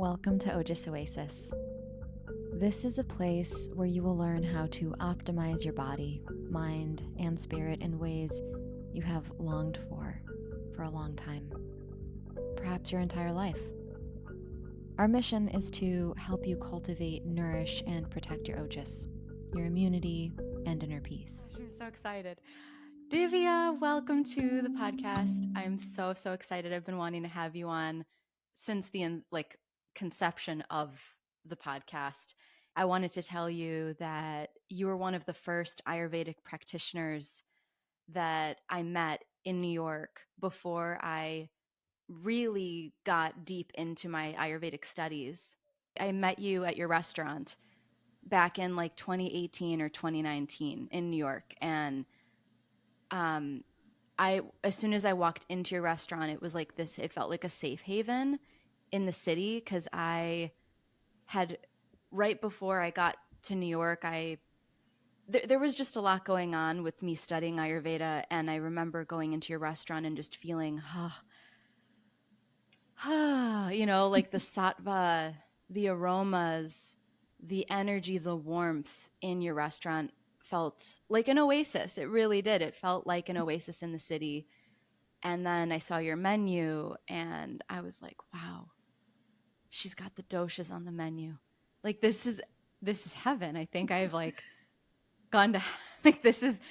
Welcome to Ojas Oasis. This is a place where you will learn how to optimize your body, mind, and spirit in ways you have longed for a long time, perhaps your entire life. Our mission is to help you cultivate, nourish, and protect your ojas, your immunity, and inner peace. I'm so excited. Divya, welcome to the podcast. I'm so excited. I've been wanting to have you on since the conception of the podcast. I wanted to tell you that you were one of the first Ayurvedic practitioners that I met in New York before I really got deep into my Ayurvedic studies. I met you at your restaurant back in like 2018 or 2019 in New York, and as soon as I walked into your restaurant, it was like this, it felt like a safe haven in the city, because I had, right before I got to New York, there was just a lot going on with me studying Ayurveda, and I remember going into your restaurant and just feeling like the sattva, the aromas, the energy, the warmth in your restaurant felt like an oasis. It really did. It felt like an oasis in the city. And then I saw your menu and I was like, wow, she's got the doshas on the menu. Like this is heaven. I think I've like gone to like this is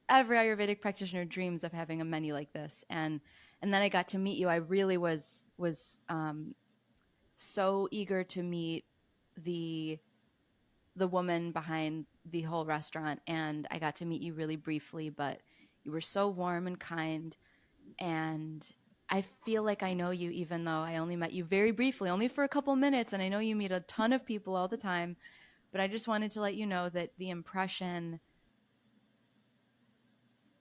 every Ayurvedic practitioner dreams of having a menu like this. And then I got to meet you. I really was so eager to meet the woman behind the whole restaurant, and I got to meet you really briefly, but you were so warm and kind, and I feel like I know you even though I only met you very briefly, only for a couple minutes, and I know you meet a ton of people all the time, but I just wanted to let you know that the impression,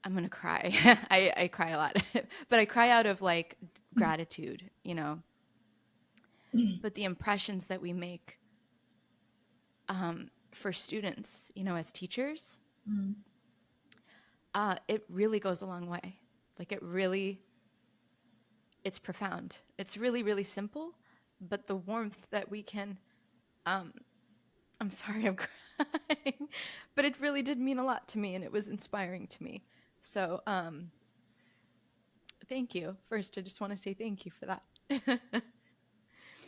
I'm going to cry. I cry a lot, but I cry out of like gratitude, but the impressions that we make for students, as teachers, it really goes a long way. Like it's profound. It's really, really simple, but the warmth that we can, I'm sorry, I'm crying, but it really did mean a lot to me and it was inspiring to me. So, thank you. First, I just want to say thank you for that.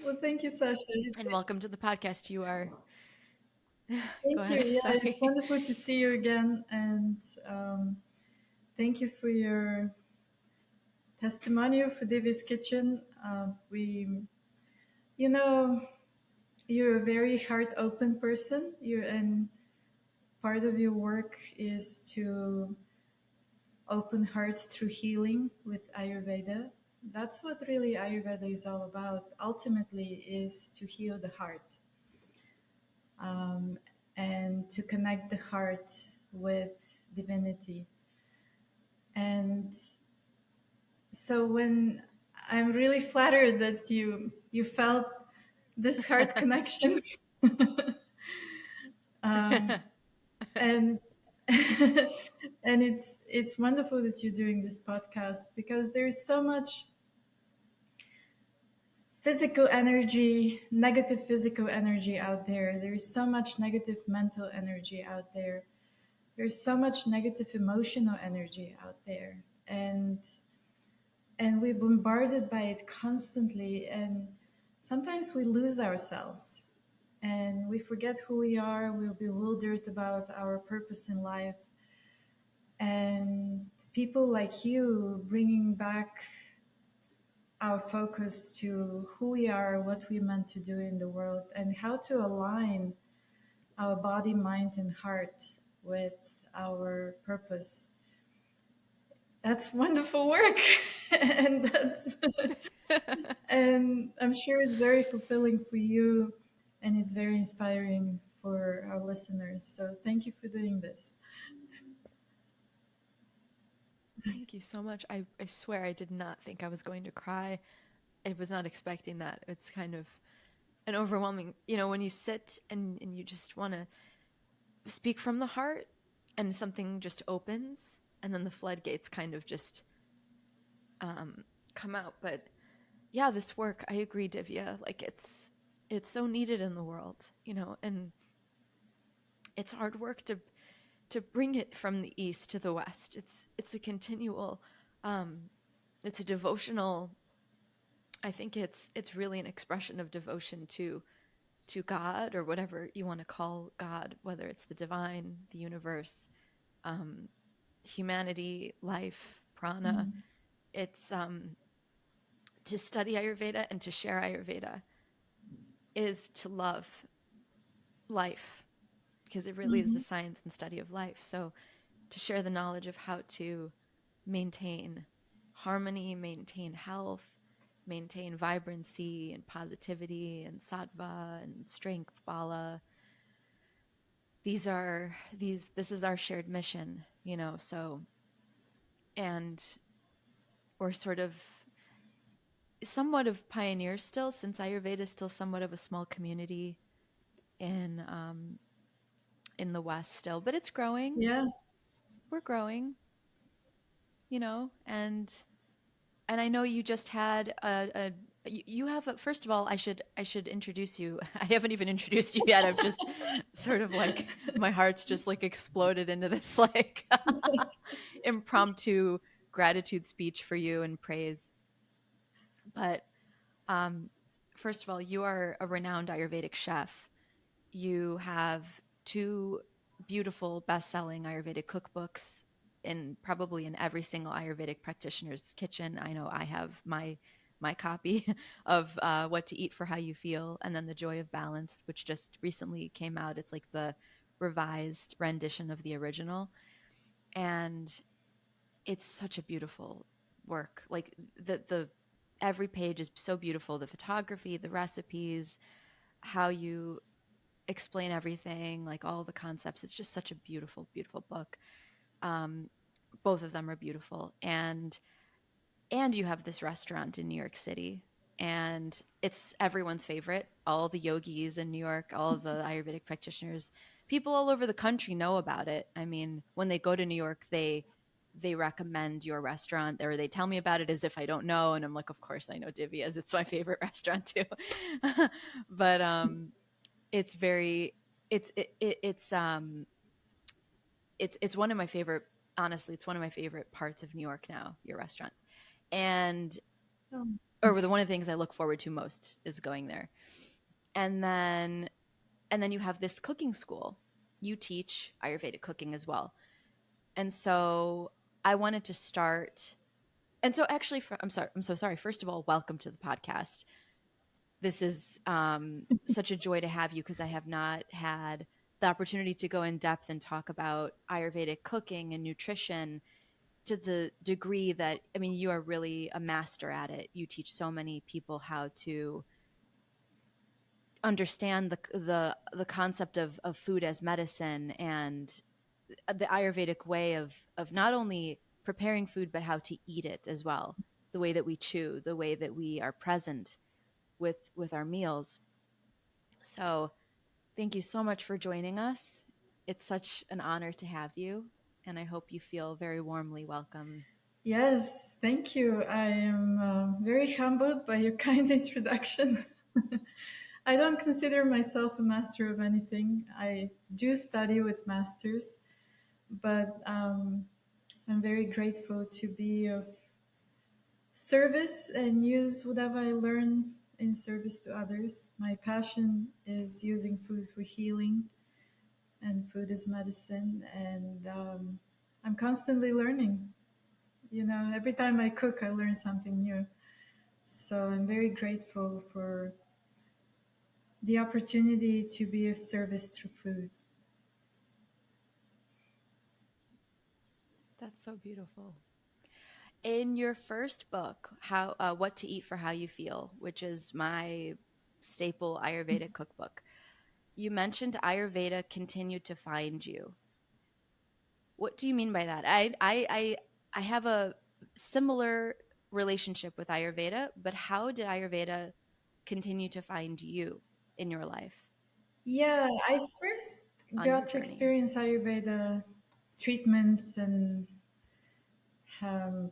Well, thank you, Sasha. And welcome to the podcast. You are, go Thank ahead. you. Yeah, Sorry. it's wonderful to see you again, and thank you for your testimonial for Divya's Kitchen. You know, you're a very heart open person. And part of your work is to open hearts through healing with Ayurveda. That's what really Ayurveda is all about. Ultimately, is to heal the heart. And to connect the heart with divinity. And so when I'm really flattered that you felt this heart connection, and and it's wonderful that you're doing this podcast, because there's so much physical energy, negative physical energy out there. There's so much negative mental energy out there. There's so much negative emotional energy out there, and we're bombarded by it constantly, and sometimes we lose ourselves and we forget who we are. We're bewildered about our purpose in life, and people like you bringing back our focus to who we are, what we're meant to do in the world, and how to align our body, mind, and heart with our purpose. That's wonderful work. and that's and I'm sure it's very fulfilling for you, and it's very inspiring for our listeners. So thank you for doing this. Thank you so much. I swear I did not think I was going to cry. I was not expecting that. It's kind of an overwhelming, when you sit and you just want to speak from the heart and something just opens and then the floodgates kind of just come out. But yeah, this work, I agree, Divya. Like it's so needed in the world, and it's hard work to bring it from the east to the west. It's a continual, it's a devotional. I think it's really an expression of devotion to God, or whatever you want to call God, whether it's the divine, the universe, um, humanity, life, prana. Mm. It's to study Ayurveda and to share Ayurveda is to love life, because it really is the Mhm. science and study of life. So to share the knowledge of how to maintain harmony, maintain health, maintain vibrancy and positivity and sattva and strength, bala. This is our shared mission, so, and we're sort of somewhat of pioneers still, since Ayurveda is still somewhat of a small community in the West still, but it's growing. Yeah. We're growing, and I know you just had you have first of all, I should introduce you. I haven't even introduced you yet. I've just sort of like my heart's just like exploded into this like impromptu gratitude speech for you and praise. But um, first of all, you are a renowned Ayurvedic chef. You have two beautiful best-selling Ayurvedic cookbooks in probably in every single Ayurvedic practitioner's kitchen. I know I have my copy of What to Eat for How You Feel, and then The Joy of Balance, which just recently came out. It's like the revised rendition of the original, and it's such a beautiful work. Like the every page is so beautiful. The photography, the recipes, how you explain everything, like all the concepts. It's just such a beautiful, beautiful book. Um, both of them are beautiful, and you have this restaurant in New York City, and it's everyone's favorite. All the yogis in New York, all of the Ayurvedic practitioners, people all over the country know about it. I mean, when they go to New York, they recommend your restaurant, or they tell me about it as if I don't know, and I'm like, of course I know Divya's. It's my favorite restaurant too. But it's very it's one of my favorite, honestly, it's one of my favorite parts of New York now, your restaurant. And Oh. or one of the things I look forward to most is going there. And then you have this cooking school. You teach Ayurvedic cooking as well. And so I wanted to start. And so actually, I'm sorry. I'm so sorry. First of all, welcome to the podcast. This is such a joy to have you, because I have not had the opportunity to go in depth and talk about Ayurvedic cooking and nutrition to the degree that, I mean, you are really a master at it. You teach so many people how to understand the concept of food as medicine, and the Ayurvedic way of not only preparing food but how to eat it as well, the way that we chew, the way that we are present with our meals. So thank you so much for joining us. It's such an honor to have you, and I hope you feel very warmly welcome. Yes, thank you. I am very humbled by your kind introduction. I don't consider myself a master of anything. I do study with masters, but I'm very grateful to be of service and use whatever I learn in service to others. My passion is using food for healing, and food is medicine, and I'm constantly learning. Every time I cook, I learn something new. So I'm very grateful for the opportunity to be of service through food. That's so beautiful. In your first book, how What to Eat for How You Feel, which is my staple Ayurvedic cookbook, you mentioned Ayurveda continued to find you. What do you mean by that? I have a similar relationship with Ayurveda, but how did Ayurveda continue to find you in your life Yeah, I first on your got to journey? experience Ayurveda treatments and um,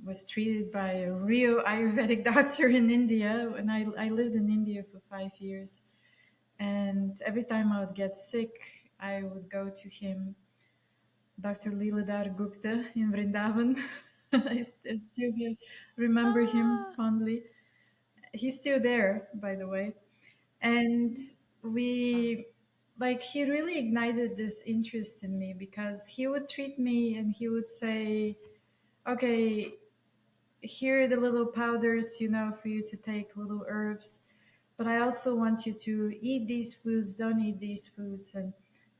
was treated by a real Ayurvedic doctor in India. And I lived in India for 5 years. And every time I would get sick, I would go to him, Dr. Leeladhar Gupta in Vrindavan. I still remember him Ah, fondly. He's still there, by the way. And wow. we, like, he really ignited this interest in me because he would treat me and he would say, okay, here are the little powders, for you to take, little herbs. But I also want you to eat these foods, don't eat these foods. And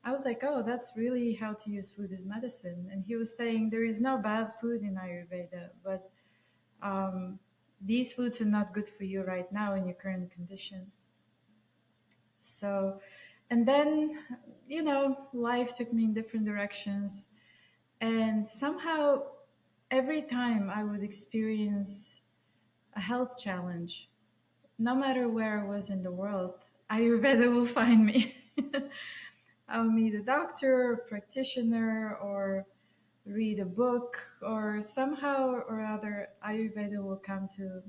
I was like, oh, that's really how to use food as medicine. And he was saying there is no bad food in Ayurveda, but um, these foods are not good for you right now in your current condition. So, and then, life took me in different directions. And somehow, every time I would experience a health challenge, no matter where I was in the world, Ayurveda will find me. I'll meet a doctor, a practitioner, or read a book, or somehow or other, Ayurveda will come to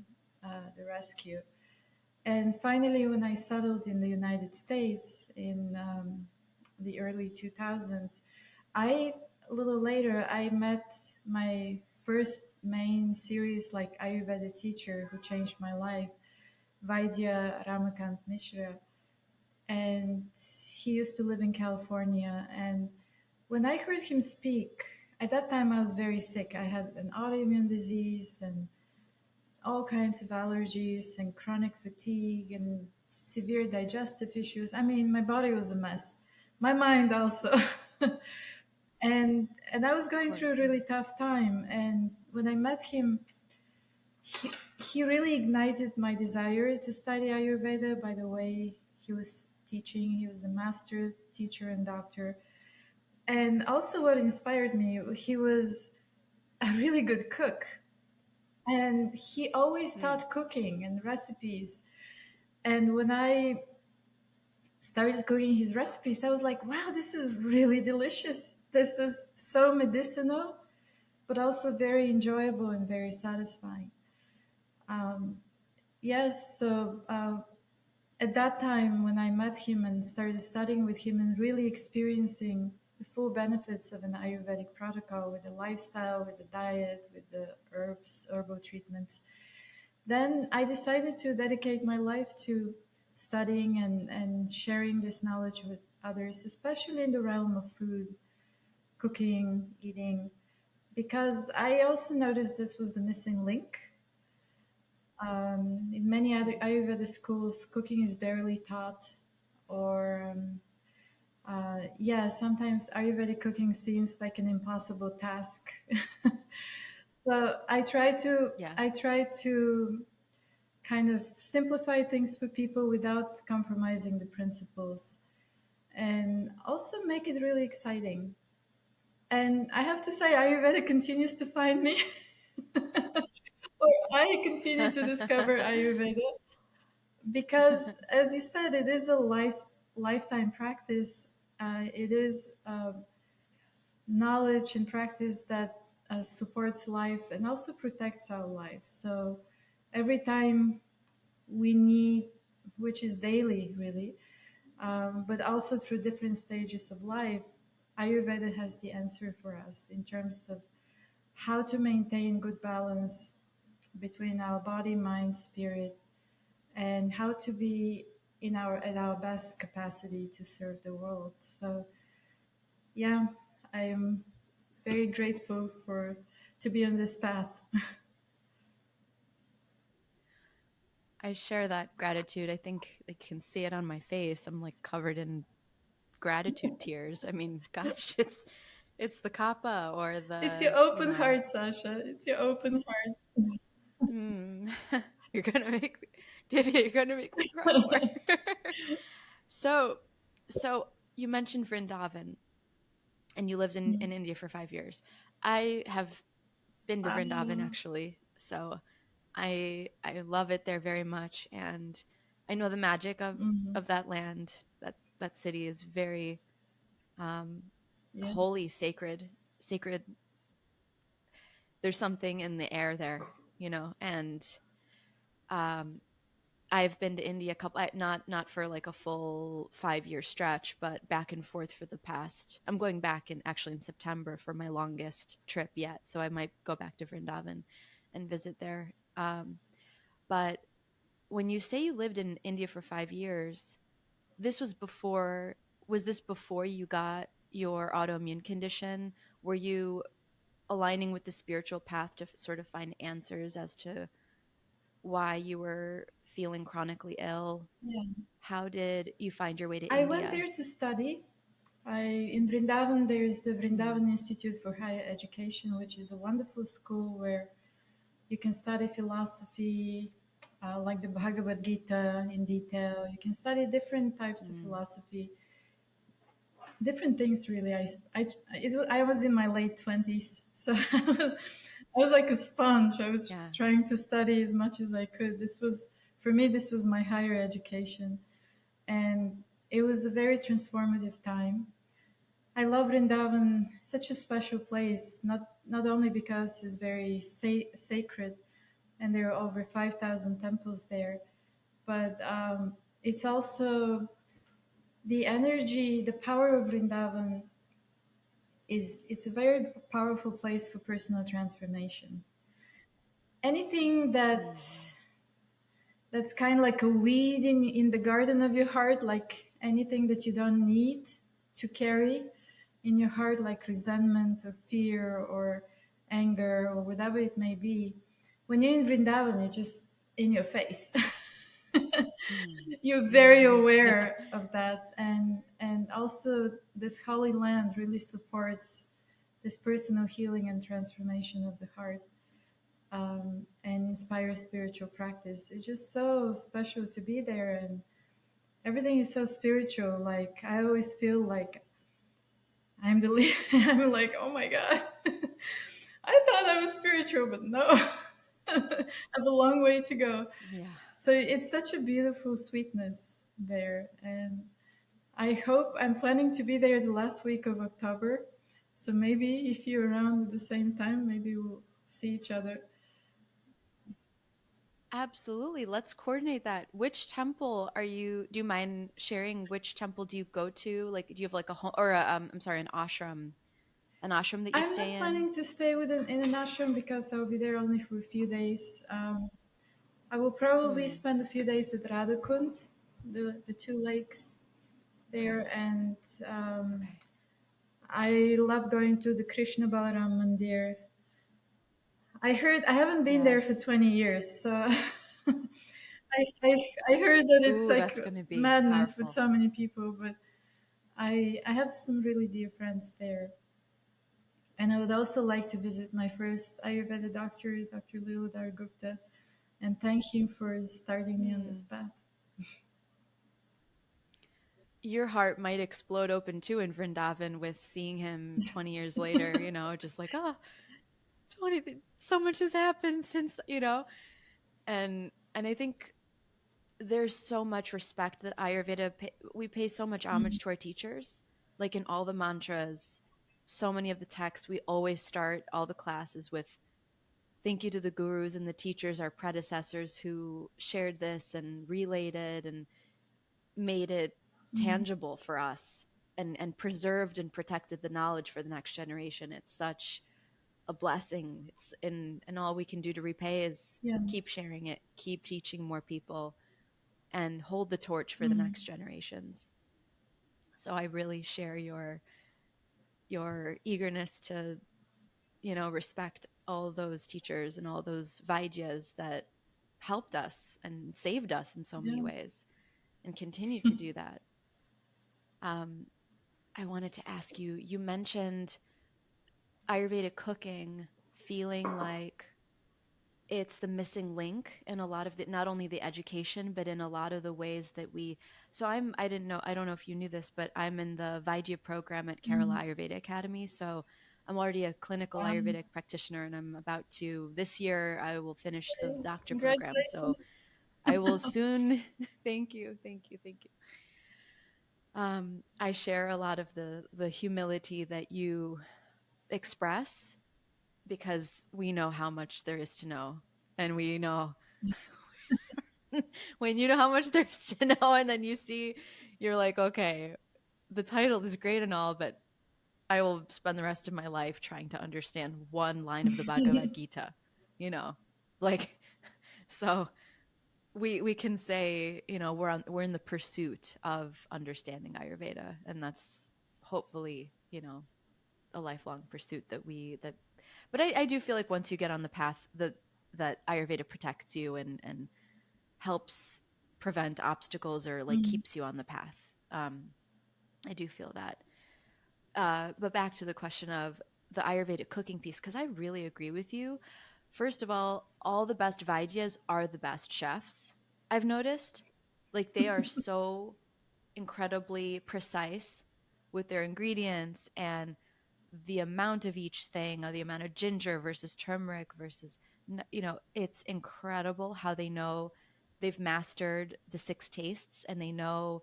the rescue. And finally, when I settled in the United States in the early 2000s, a little later, I met my first main serious like Ayurveda teacher who changed my life, Vaidya Ramakant Mishra. And he used to live in California. And when I heard him speak, at that time I was very sick. I had an autoimmune disease and all kinds of allergies and chronic fatigue and severe digestive issues. I mean, my body was a mess. My mind also. And I was Of going course. through a really tough time. And when I met him, he, he really ignited my desire to study Ayurveda by the way he was teaching. He was a master teacher and doctor. And also, what inspired me, he was a really good cook. And he always Mm. taught cooking and recipes. And when I started cooking his recipes, I was like, wow, this is really delicious. This is so medicinal, but also very enjoyable and very satisfying. Um, yes, so at that time, when I met him and started studying with him and really experiencing the full benefits of an Ayurvedic protocol with the lifestyle, with the diet, with the herbs, herbal treatments, then I decided to dedicate my life to studying and sharing this knowledge with others, especially in the realm of food, cooking, eating, because I also noticed this was the missing link. In many other Mm. Ayurveda schools, cooking is barely taught, or yeah, sometimes Ayurvedic cooking seems like an impossible task. So I Yes. try to kind of simplify things for people without compromising the principles and also make it really exciting. And I have to say, Ayurveda continues to find me, or I continue to discover Ayurveda because, as you said, it is a lifetime practice. It is Yes. knowledge and practice that supports life and also protects our life. So every time we need, which is daily, really, but also through different stages of life, Ayurveda has the answer for us in terms of how to maintain good balance between our body, mind, spirit, and how to be in our at our best capacity to serve the world. So yeah, I am very grateful for to be on this path. I share that gratitude. I think they can see it on my face. I'm like covered in gratitude tears. I mean, gosh, it's the kappa or It's your the, open heart, Sasha. It's your open heart. mm, you're gonna make me, Divya, you're gonna make me cry more. so, so you mentioned Vrindavan and you lived in India for 5 years. I have been to Vrindavan Wow. actually. So I love it there very much, and I know the magic Hmm. of that land. That city is very um, Yeah. holy, sacred, sacred. There's something in the air there, and um, I've been to India a couple, not for like a full 5 year stretch, but back and forth for the past. I'm going back in actually in September for my longest trip yet, so I might go back to Vrindavan and visit there. But when you say you lived in India for 5 years, this was before. Was this before you got your autoimmune condition? Were you aligning with the spiritual path to sort of find answers as to why you were feeling chronically ill? Yeah. How did you find your way to I went India? there to study. In Vrindavan, there's the Mm, Vrindavan Institute for Higher Education, which is a wonderful school where you can study philosophy, like the Bhagavad Gita in detail. You can study different types of mm, philosophy, different things really. I was in my late 20s, so I was like a sponge. I was yeah. trying to study as much as I could. This was, for me, this was my higher education. And it was a very transformative time. I love Vrindavan, such a special place, not only because it's very sacred and there are over 5,000 temples there, but it's also the energy, the power of Vrindavan it's a very powerful place for personal transformation. Anything Mm, that's kind of like a weed in the garden of your heart, like anything that you don't need to carry in your heart, like resentment or fear or anger or whatever it may be. When you're in Vrindavan, it's just in your face. mm, You're very mm. Yeah. aware of that, and also this holy land really supports this personal healing and transformation of the heart, and inspires spiritual practice. It's just so special to be there, and everything is so spiritual. Like I always feel like I'm the I'm like, oh my god, I thought I was spiritual, but no, I have a long way to go. Yeah. So it's such a beautiful sweetness there, and I hope I'm planning to be there the last week of October. So maybe if you're around at the same time, maybe we'll see each other. Absolutely. Let's coordinate that. Which temple are you, do you mind sharing which temple do you go to? Like, do you have like a home or I'm sorry, an ashram that you I'm not stay in? planning to stay in an ashram because I'll be there only for a few days. I will probably Hmm. spend a few days at Radhakund, the two lakes Okay. there, and um, Okay. I love going to the Krishna Balaram Mandir. I heard I haven't been there for Yes. 20 years, so I heard that it's Ooh, like that's going to be madness with powerful. so many people, but I have some really dear friends there. And I would also like to visit my first Ayurveda doctor, Dr. Liludhar Gupta, and thank him for starting me on this Hmm. path. Your heart might explode open too in Vrindavan with seeing him 20 years later, just like, oh, 20, so much has happened since, and I think there's so much respect that we pay so much homage Mm, to our teachers. Like in all the mantras, so many of the texts, we always start all the classes with thank you to the gurus and the teachers, our predecessors who shared this and relayed it and made it mm, tangible for us and preserved and protected the knowledge for the next generation. It's such a blessing. And all we can do to repay is yeah. keep sharing it, keep teaching more people, and hold the torch for the Mm, next generations. So I really share your eagerness to, respect all those teachers and all those Vaidyas that helped us and saved us in so many yeah. ways and continue to do that. Um, I wanted to ask you, you mentioned Ayurvedic cooking feeling like it's the missing link in a lot of the, not only the education but in a lot of the ways that we, so I didn't know, I don't know if you knew this, but I'm in the Vaidya program at Kerala Mm, Ayurveda Academy. So I'm already a clinical um, Ayurvedic practitioner, and I'm about to, this year I will finish the doctor program, so congratulations. I will soon. Thank you. I share a lot of the humility that you express because we know how much there is to know, and we know when you know how much there's to know, and then you're like, okay, the title is great and all, but I will spend the rest of my life trying to understand one line of the Bhagavad Gita, you know, like, so we can say, we're in the pursuit of understanding Ayurveda, and that's hopefully, a lifelong pursuit but I do feel like once you get on the path that Ayurveda protects you and helps prevent obstacles or like Mm. keeps you on the path. I do feel that. But back to the question of the Ayurvedic cooking piece, because I really agree with you. First of all the best Vaidyas are the best chefs. I've noticed, like they are so incredibly precise with their ingredients and the amount of each thing, or the amount of ginger versus turmeric versus, it's incredible how they know they've mastered the six tastes and they know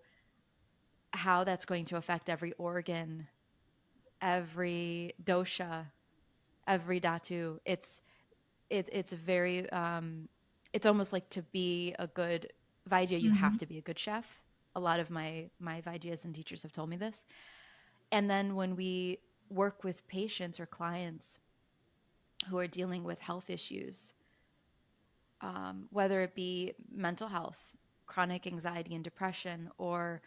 how that's going to affect every organ, every dosha, every dhatu. It's very it's almost like to be a good Vaidya, you have Mm. to be a good chef. A lot of my Vaidyas and teachers have told me this. And then when we work with patients or clients who are dealing with health issues, whether it be mental health, chronic anxiety and depression, or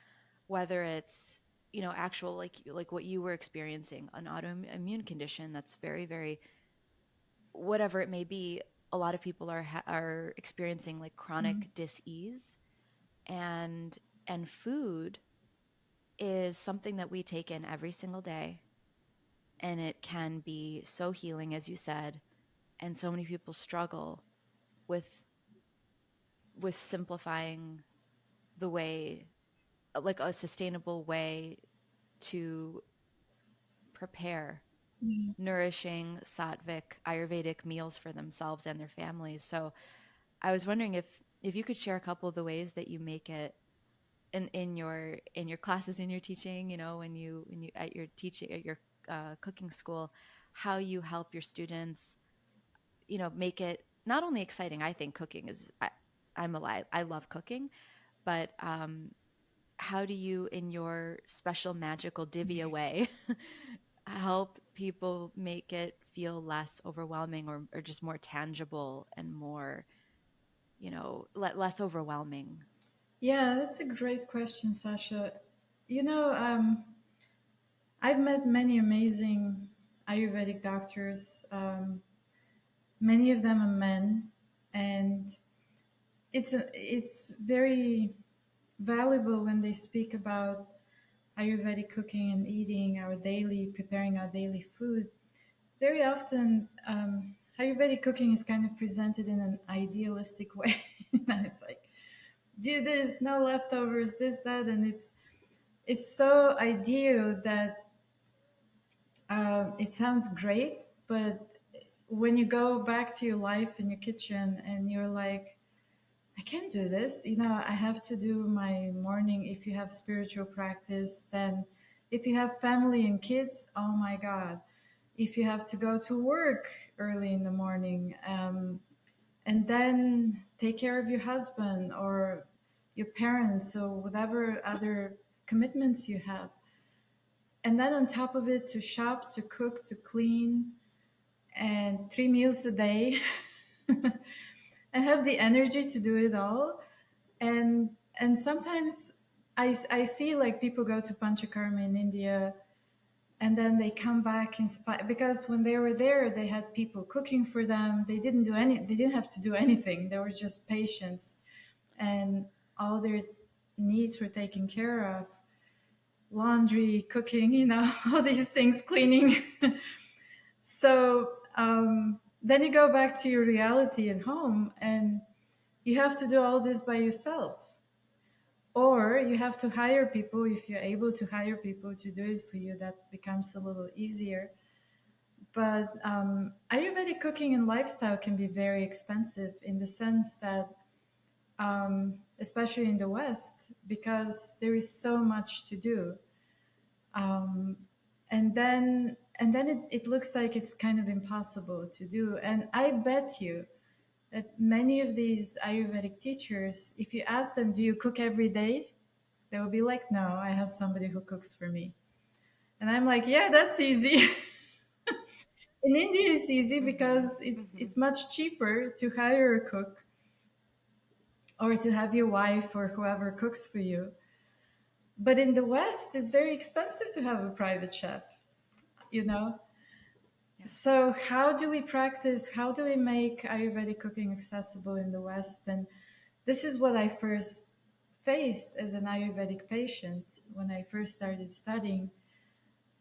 whether it's actual like what you were experiencing, an autoimmune condition that's very very whatever it may be. A lot of people are experiencing like Mm. chronic dis-ease, and food is something that we take in every single day, and it can be so healing, as you said. And so many people struggle with simplifying the way, like a sustainable way to prepare Mm. nourishing sattvic Ayurvedic meals for themselves and their families. So I was wondering if you could share a couple of the ways that you make it in your classes, in your teaching, when you at your teaching at your cooking school, how you help your students, make it not only exciting. I think cooking is I'm alive. I love cooking, but how do you, in your special magical Divya way, help people make it feel less overwhelming, or just more tangible and more, less overwhelming? Yeah, that's a great question, Sasha. You know, I've met many amazing Ayurvedic doctors. Many of them are men, and it's very valuable when they speak about Ayurvedic cooking and eating our daily, preparing our daily food. Very often, Ayurvedic cooking is kind of presented in an idealistic way. It's like, do this, no leftovers, this, that, and it's so ideal that it sounds great, but when you go back to your life in your kitchen and you're like, I can't do this. I have to do my morning. If you have spiritual practice, then if you have family and kids, oh my God. If you have to go to work early in the morning, and then take care of your husband or your parents or whatever other commitments you have. And then on top of it, to shop, to cook, to clean, and 3 meals a day, and have the energy to do it all. And sometimes I see like people go to Panchakarma in India, and then they come back inspired because when they were there they had people cooking for them. They didn't have to do anything. They were just patients, and all their needs were taken care of: laundry, cooking, all these things, cleaning. So then you go back to your reality at home, and you have to do all this by yourself, or you have to hire people. If you're able to hire people to do it for you, that becomes a little easier. But Ayurvedic cooking and lifestyle can be very expensive in the sense that, especially in the West, because there is so much to do. Um, and then it looks like it's kind of impossible to do. And I bet you Many of these Ayurvedic teachers, if you ask them, do you cook every day? They will be like, no, I have somebody who cooks for me. And I'm like, yeah, that's easy. In India, it's easy Mm-hmm. because Mm-hmm. it's much cheaper to hire a cook or to have your wife or whoever cooks for you. But in the West, it's very expensive to have a private chef, you know? Yeah. So, how do we practice? How do we make Ayurvedic cooking accessible in the West? And this is what I first faced as an Ayurvedic patient when I first started studying.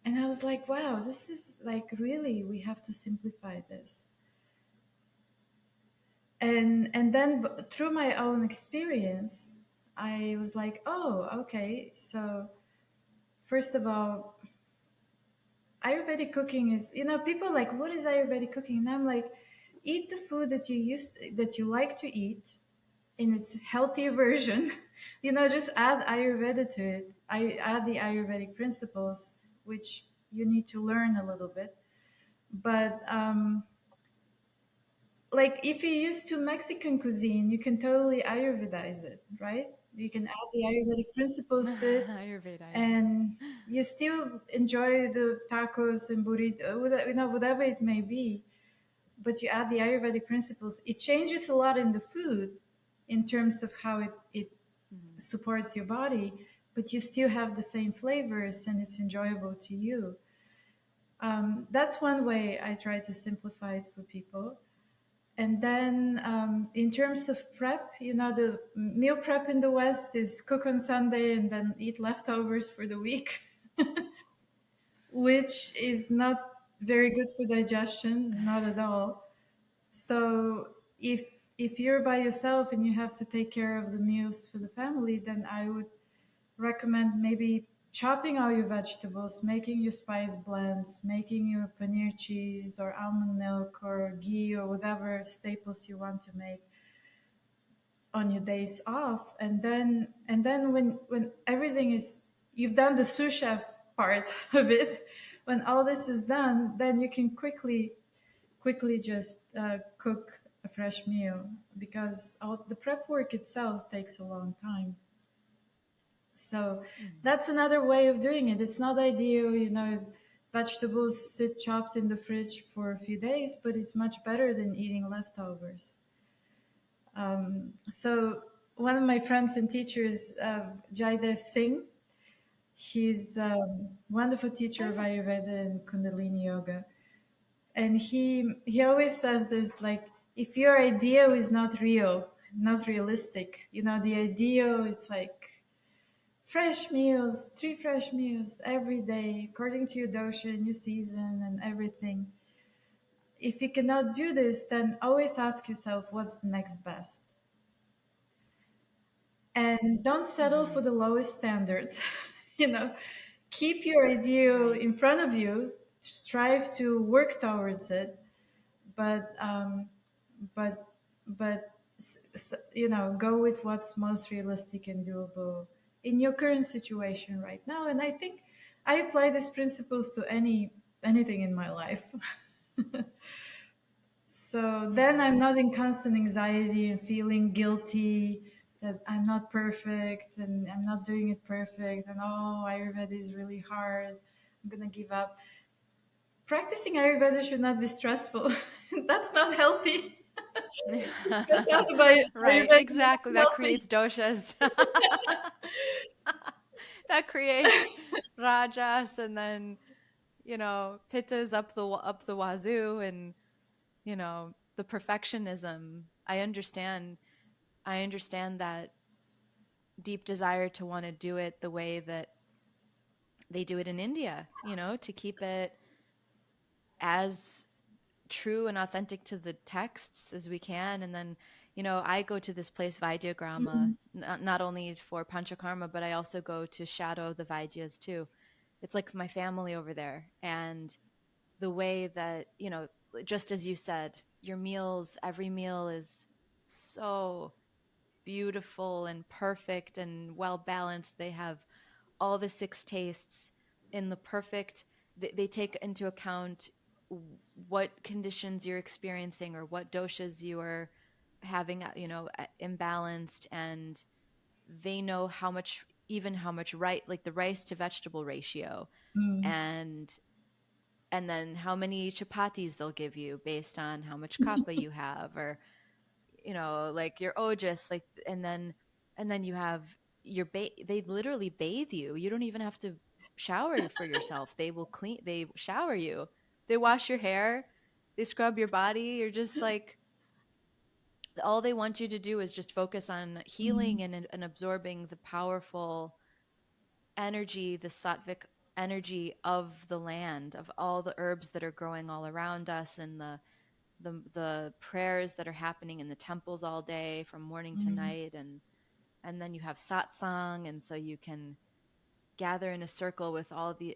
And I was like, wow, this is like really, we have to simplify this. And then through my own experience, I was like, oh, okay. So, first of all, Ayurvedic cooking is, people are like, what is Ayurvedic cooking? And I'm like, eat the food that you like to eat in its healthier version. Just add Ayurveda to it. I add the Ayurvedic principles, which you need to learn a little bit. But like if you're used to Mexican cuisine, you can totally Ayurvedize it, right? You can add the Ayurvedic principles to it, Ayurvedize. and you still enjoy the tacos and burrito, whatever it may be. But you add the Ayurvedic principles. It changes a lot in the food, in terms of how it Mm-hmm. supports your body, but you still have the same flavors and it's enjoyable to you. That's one way I try to simplify it for people. And then in terms of prep, the meal prep in the West is cook on Sunday and then eat leftovers for the week, which is not very good for digestion, not at all. So if if you're by yourself and you have to take care of the meals for the family, then I would recommend maybe chopping all your vegetables, making your spice blends, making your paneer cheese or almond milk or ghee or whatever staples you want to make on your days off. And then when everything is, you've done the sous chef part of it, when all this is done, then you can quickly just cook a fresh meal, because the prep work itself takes a long time. So Mm. that's another way of doing it. It's not ideal, vegetables sit chopped in the fridge for a few days, but it's much better than eating leftovers. So one of my friends and teachers, Jaidev Singh, he's a wonderful Oh teacher of yeah. Ayurveda and Kundalini Yoga. And he always says this, like, if your ideal is not real, not realistic, the ideal, it's like fresh meals, 3 fresh meals every day, according to your dosha and your season and everything. If you cannot do this, then always ask yourself, what's the next best? And don't settle Mm-hmm. for the lowest standard. you know, Keep your ideal Right. in front of you, strive to work towards it, but but but go with what's most realistic and doable in your current situation right now. And I think I apply these principles to anything in my life. So then Mm-hmm. I'm not in constant anxiety and feeling guilty that I'm not perfect and I'm not doing it perfect, and oh, Ayurveda is really hard, I'm gonna give up. Practicing Ayurveda should not be stressful. That's not healthy. Stressed out about Right, Ayurveda is exactly. not That creates doshas. That creates rajas, and then pittas up the wazoo, and the perfectionism. I understand that deep desire to want to do it the way that they do it in India, to keep it as true and authentic to the texts as we can. And then, I go to this place, Vaidyagrama, healthy. not only for Panchakarma, but I also go to shadow the Vaidyas too. It's like my family over there. And the way that, just as you said, your meals, every meal is so beautiful and perfect and well balanced. They have all the six tastes in the perfect, they take into account what conditions you're experiencing or what doshas you are having, imbalanced, and they know how much, even how much, right, like the rice to vegetable ratio, Mm. and then how many chapatis they'll give you based on how much kapha you have, or like your ojas, like, and then you have your they literally bathe you. You don't even have to shower for yourself. They will clean, they shower you, they wash your hair, they scrub your body. You're just like, all they want you to do is just focus on Mm. healing and absorbing the powerful energy, the sattvic energy of the land, of all the herbs that are growing all around us, and the prayers that are happening in the temples all day from morning to Mm. night, and then you have satsang, and so you can gather in a circle with all the,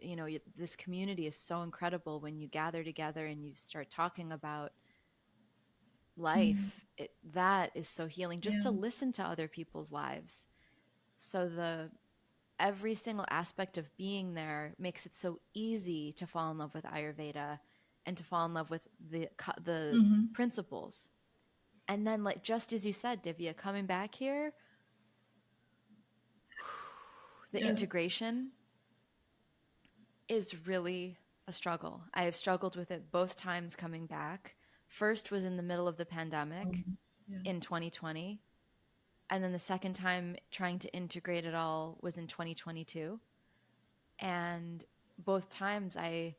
this community is so incredible when you gather together and you start talking about Mm. life. That is so healing, just Yeah. to listen to other people's lives. So the every single aspect of being there makes it so easy to fall in love with Ayurveda and to fall in love with the Mm-hmm. principles. And then, like, just as you said, Divya, coming back here, the Yeah. integration is really a struggle. I have struggled with it both times coming back. First was in the middle of the pandemic Yeah. in 2020. And then the second time trying to integrate it all was in 2022. And both times I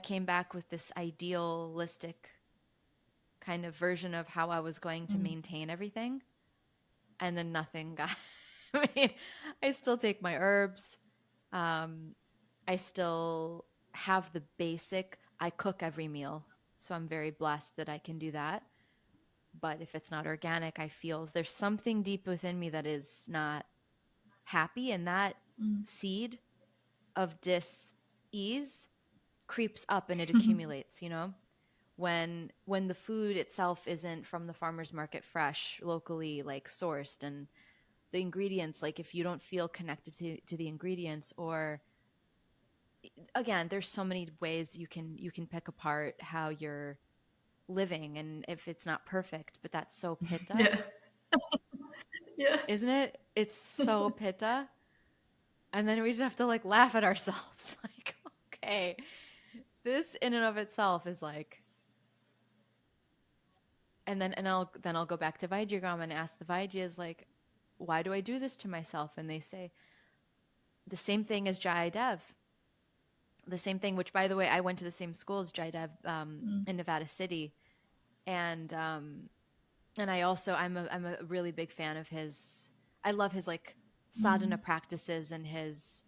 came back with this idealistic kind of version of how I was going to Mm. maintain everything. And then nothing got, I mean, I still take my herbs. Um, I still have the basic, I cook every meal. So I'm very blessed that I can do that. But if it's not organic, I feel there's something deep within me that is not happy. And that Mm. seed of dis-ease creeps up and it accumulates, when the food itself isn't from the farmer's market, fresh, locally, like, sourced, and the ingredients, like, if you don't feel connected to the ingredients, or, again, there's so many ways you can pick apart how you're living, and if it's not perfect, but that's so pitta, Yeah. Yeah. isn't it? It's so pitta. And then we just have to, like, laugh at ourselves like, okay, this in and of itself is like, and I'll go back to Vajragram and ask the Vaidyas, like, why do I do this to myself? And they say the same thing as Jayadev, the same thing. Which, by the way, I went to the same school as Jayadev, Mm. in Nevada City, and I'm a really big fan of his. I love his, like, sadhana Mm. practices, and his,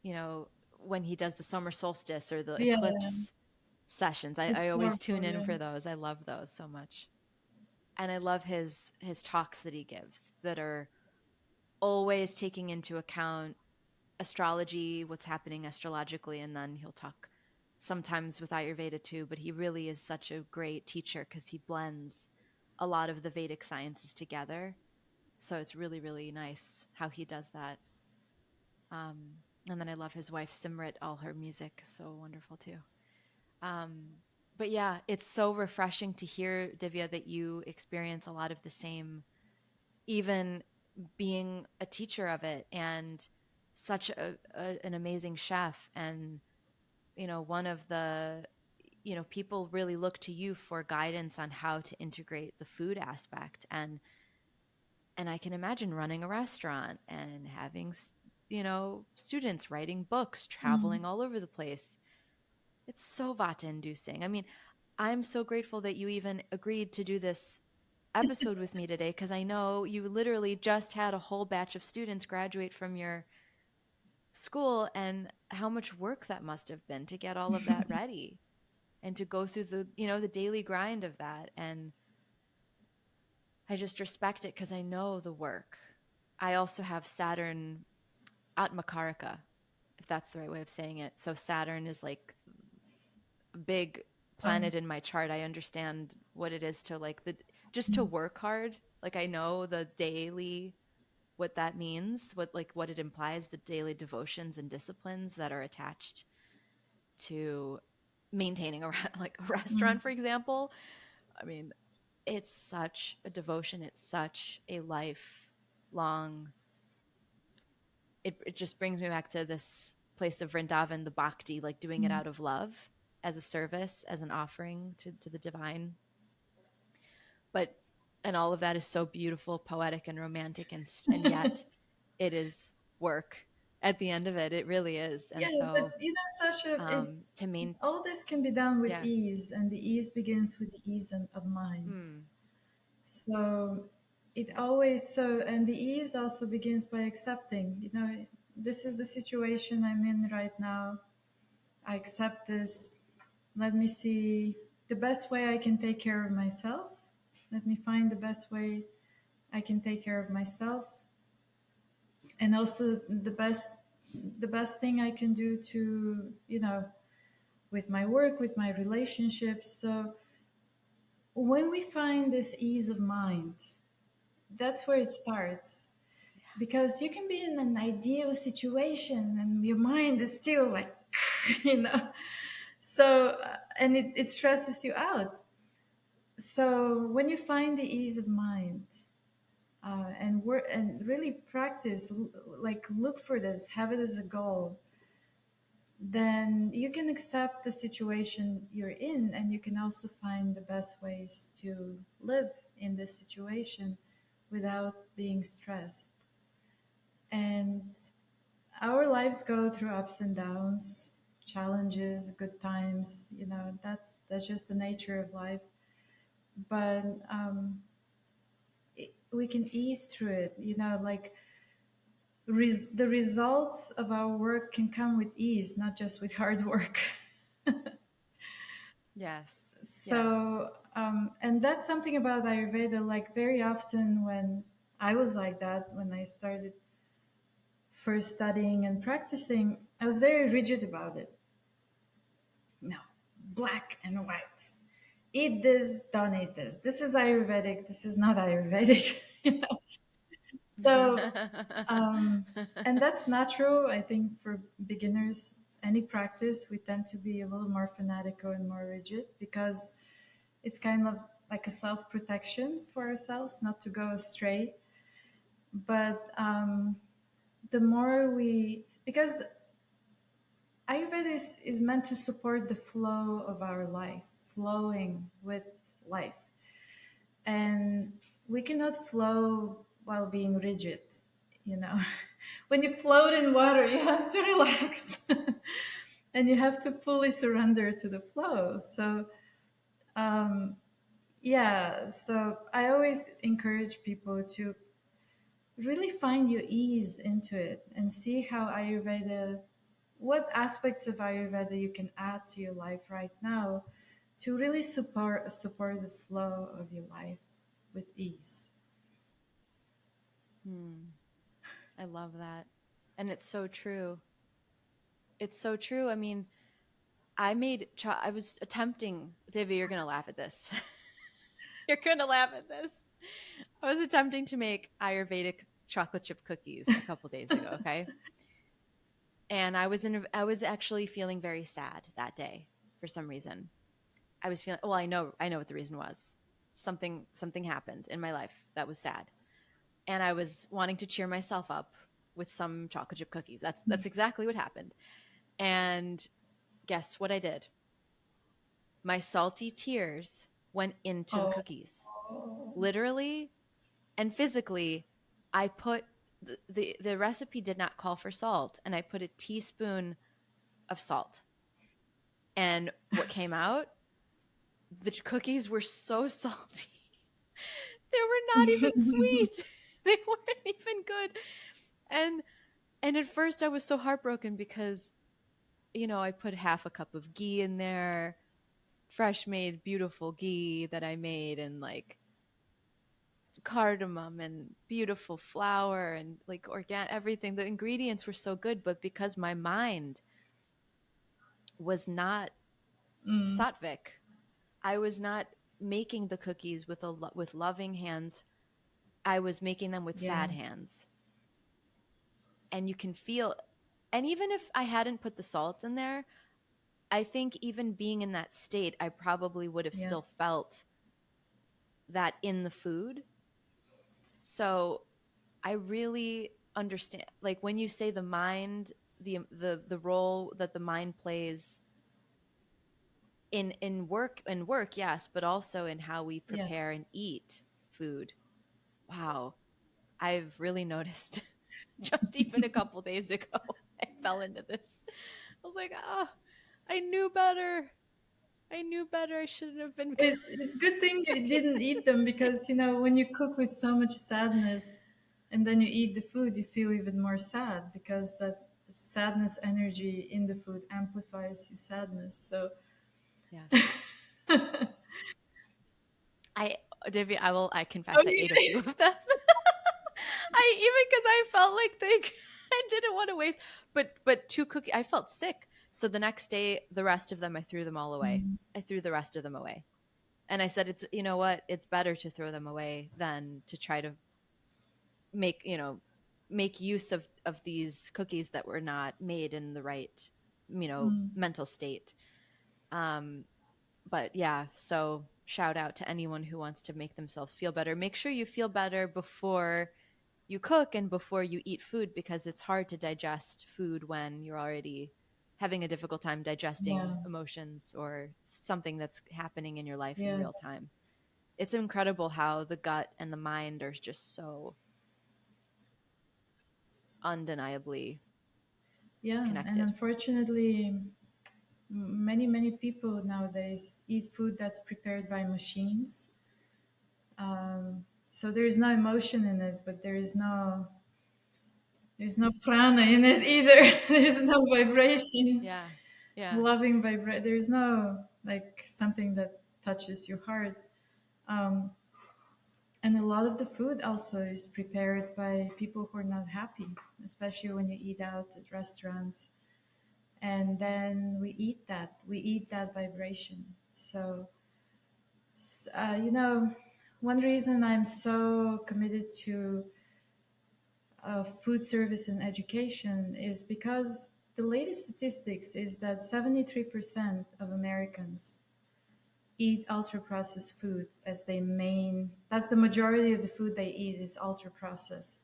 you know when he does the summer solstice or the Yeah. eclipse sessions. I, It's I always tune powerful. in Yeah. for those. I love those so much. And I love his talks that he gives, that are always taking into account astrology, what's happening astrologically, and then he'll talk sometimes with Ayurveda too. But he really is such a great teacher because he blends a lot of the Vedic sciences together. So it's really, really nice how he does that. Um, and then I love his wife Simrit; all her music is so wonderful too. Um, but yeah, it's so refreshing to hear, Divya, that you experience a lot of the same, even being a teacher of it, and such an amazing chef. And, one of the, people really look to you for guidance on how to integrate the food aspect. And I can imagine running a restaurant and having, students writing books, Mm. traveling all over the place. It's so vata inducing. I mean, I'm so grateful that you even agreed to do this episode with me today, because I know you literally just had a whole batch of students graduate from your school, and how much work that must have been to get all of that ready and to go through the daily grind of that. And I just respect it because I know the work. I also have Saturn Atmakaraka, if that's the right way of saying it. So Saturn is like a big Oh. planet in my chart. I understand what it is to, like, the just to Mm. work hard. Like, I know the daily, what that means, what it implies, the daily devotions and disciplines that are attached to maintaining like a Mm. restaurant, for example. I mean, it's such a devotion. It's such a lifelong. It just brings me back to this place of Vrindavan, the bhakti, like doing it Mm. out of love, as a service, as an offering to the divine. But and all of that is so beautiful, poetic, and romantic, and yet it is work at the end of it. It really is. Yeah, And but so Sasha, to main all this can be done with yeah. ease, and the ease begins with the ease of mind. Mm, So it yeah. always and the ease also begins by accepting. This is the situation I'm in right now. I accept this. Let me see the best way I can take care of myself. Let me find the best way I can take care of myself, and also the best thing I can do to with my work, with my relationships. So when we find this ease of mind, that's where it starts. Because you can be in an ideal situation and your mind is still like, you know, and it stresses you out. So when you find the ease of mind, and work and really practice, like look for this, have it as a goal, then you can accept the situation you're in, and you can also find the best ways to live in this situation without being stressed. And our lives go through ups and downs, challenges, good times. That's just the nature of life. But we can ease through it. Like the results of our work can come with ease, not just with hard work. Yes. Yes. And that's something about Ayurveda. Like very often when I was like that, when I started first studying and practicing, I was very rigid about it. No, black and white. Eat this, don't eat this. This is Ayurvedic. This is not Ayurvedic. So, and that's natural. I think for beginners, any practice, we tend to be a little more fanatical and more rigid because it's kind of like a self protection for ourselves, not to go astray. But the more because Ayurveda is meant to support the flow of our life, flowing with life. And we cannot flow while being rigid, you know. When you float in water, you have to relax and you have to fully surrender to the flow. So, um, yeah, so I always encourage people to really find your ease into it and see how Ayurveda, what aspects of Ayurveda you can add to your life right now to really support the flow of your life with ease. I love that. And it's so true. It's so true. I mean, I was attempting, Divya, you're going to laugh at this. You're going to laugh at this. I was attempting to make Ayurvedic chocolate chip cookies a couple days ago, okay? And I was actually feeling very sad that day for some reason. I was feeling, well, I know what the reason was. Something happened in my life that was sad. And I was wanting to cheer myself up with some chocolate chip cookies. That's exactly what happened. And guess what I did? My salty tears went into the Oh, cookies. Literally and physically, I put the recipe did not call for salt, and I put a teaspoon of salt. And what came out? The cookies were so salty. They were not even sweet. They weren't even good. And at first I was so heartbroken because I put half a cup of ghee in there, fresh made beautiful ghee that I made, and like cardamom and beautiful flour and like organic everything. The ingredients were so good, but because my mind was not mm, sattvic, I was not making the cookies with with loving hands. I was making them with yeah, sad hands. And you can feel, and even if I hadn't put the salt in there, I think even being in that state, I probably would have yeah, still felt that in the food. So I really understand, like when you say the mind, the role that the mind plays in work, yes, but also in how we Yes. prepare and eat food. Wow, I've really noticed just even a couple days ago I fell into this. I was like, oh, I knew better. I knew better. I shouldn't have been It's good thing you cooking didn't eat them, this. because when you cook with so much sadness and then you eat the food, you feel even more sad, because that sadness energy in the food amplifies your sadness. So Yes. I Divya, I oh, confess I ate a few of them. I even because I felt like I didn't want to waste, but two cookies. I felt sick, so the next day, the rest of them I threw them all away. Mm, I threw the rest of them away, and I said, "It's you know what? It's better to throw them away than to try to make make use of these cookies that were not made in the right mm, mental state." Um, but yeah, so shout out to anyone who wants to make themselves feel better. Make sure you feel better before you cook and before you eat food, because it's hard to digest food when you're already having a difficult time yeah, digesting emotions or something that's happening in your life in yeah, real time. It's incredible how the gut and the mind are just so undeniably yeah. And connected. unfortunately, many people nowadays eat food that's prepared by machines. So there is no emotion in it, but there's no prana in it either. There's no vibration, Yeah. Yeah. loving vibration. There's no like something that touches your heart. Um, and a lot of the food also is prepared by people who are not happy, especially when you eat out at restaurants. And then we eat that vibration. So, one reason I'm so committed to food service and education is because the latest statistics is that 73% of Americans eat ultra processed food as their main. That's the majority of the food they eat is ultra processed,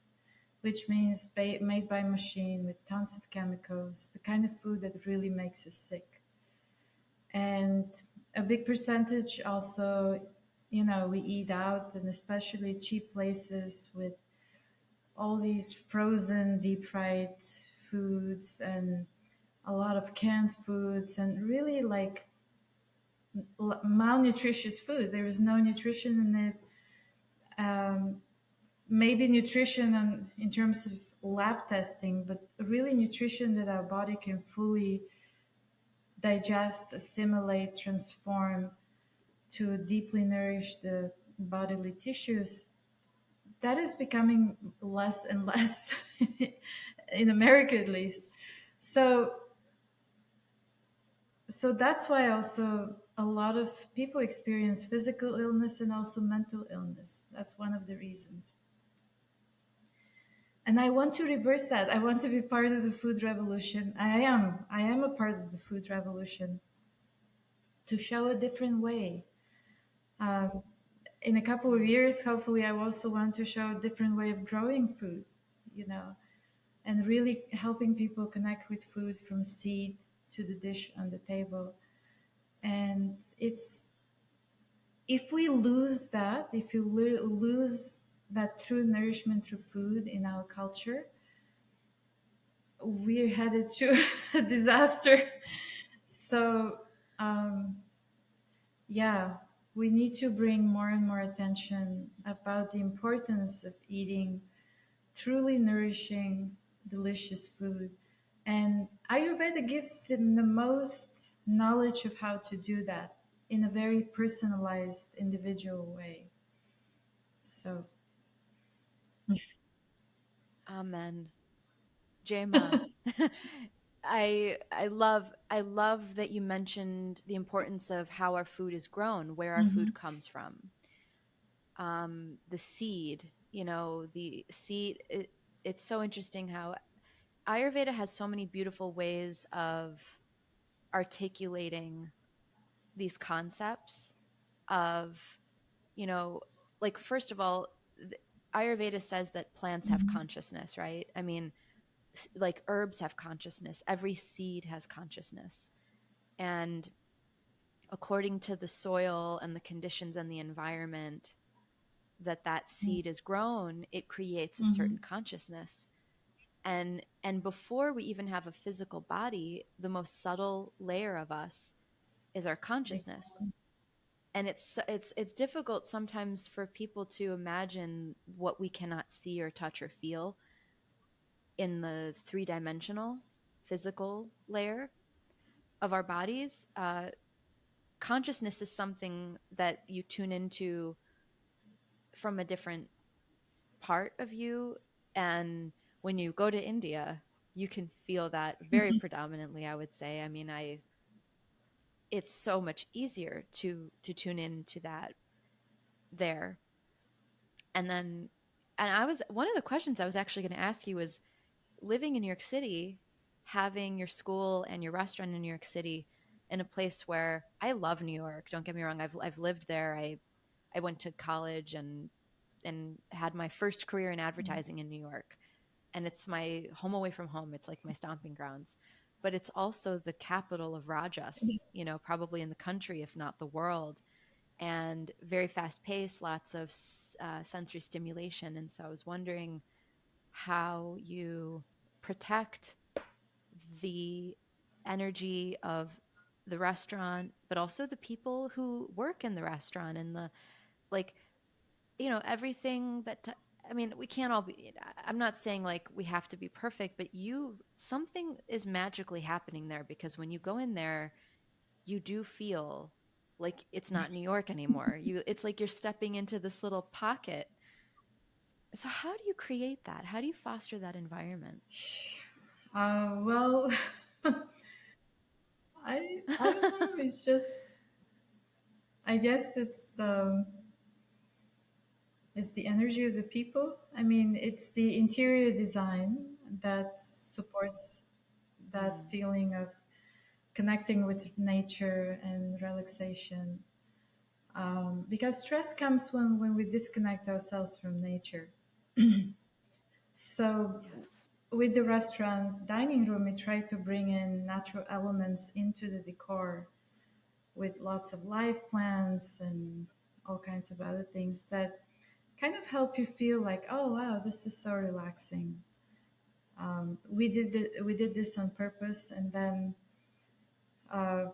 which means made by machine with tons of chemicals, the kind of food that really makes us sick. And a big percentage also, we eat out, and especially cheap places with all these frozen, deep fried foods and a lot of canned foods, and really like malnutritious food. There is no nutrition in it. Maybe nutrition in terms of lab testing, but really nutrition that our body can fully digest, assimilate, transform to deeply nourish the bodily tissues. That is becoming less and less in America, at least. So, so that's why also a lot of people experience physical illness and also mental illness. That's one of the reasons. And I want to reverse that. I want to be part of the food revolution. I am a part of the food revolution to show a different way. Um, in a couple of years, hopefully, I also want to show a different way of growing food, you know, and really helping people connect with food from seed to the dish on the table. And it's if we lose that, if you lose that true nourishment through food in our culture, we're headed to a disaster. So, um, yeah, we need to bring more and more attention about the importance of eating truly nourishing, delicious food. And Ayurveda gives them the most knowledge of how to do that in a very personalized, individual way. So, Amen. Jema. I love that you mentioned the importance of how our food is grown, where our mhm. food comes from. The seed, the seed. It's so interesting how Ayurveda has so many beautiful ways of articulating these concepts of, you know, like, first of all, Ayurveda says that plants have Mhm. consciousness, right? I mean, like herbs have consciousness, every seed has consciousness. And according to the soil and the conditions and the environment that seed is grown, it creates a certain Mhm. consciousness. And before we even have a physical body, the most subtle layer of us is our consciousness. Exactly. And it's difficult sometimes for people to imagine what we cannot see or touch or feel in the three-dimensional physical layer of our bodies. Consciousness is something that you tune into from a different part of you. And when you go to India, you can feel that very Mhm. predominantly, I would say. I mean, I it's so much easier to tune into that there. And then, and I was one of the questions I was actually going to ask you was, living in New York City, having your school and your restaurant in New York City, in a place where I love New York. Don't get me wrong. I've lived there. I went to college and had my first career in advertising in New York. And it's my home away from home. It's like my stomping grounds. But it's also the capital of Rajas, you know, probably in the country, if not the world, and very fast paced, lots of sensory stimulation. And so I was wondering how you protect the energy of the restaurant, but also the people who work in the restaurant and the, like, you know, everything I mean, we can't all be, I'm not saying like we have to be perfect, but something is magically happening there because when you go in there, you do feel like it's not New York anymore. It's like you're stepping into this little pocket. So how do you create that? How do you foster that environment? Well, I don't know. It's just, I guess it's the energy of the people. I mean, it's the interior design that supports that Mm, feeling of connecting with nature and relaxation. Because stress comes when we disconnect ourselves from nature. So, yes. with the restaurant dining room, we try to bring in natural elements into the decor with lots of live plants and all kinds of other things that kind of help you feel like, oh wow, this is so relaxing. We did this on purpose, and then uh,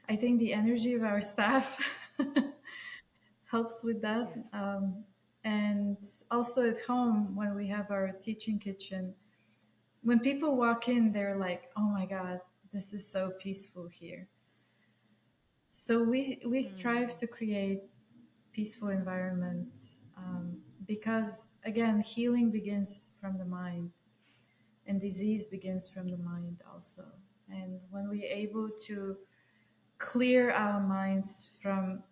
I think the energy of our staff helps with that. Yes. And also at home, when we have our teaching kitchen, when people walk in, they're like, "Oh my God, this is so peaceful here." So we strive Mm, to create peaceful environment, because again, healing begins from the mind, and disease begins from the mind also. And when we're able to clear our minds from,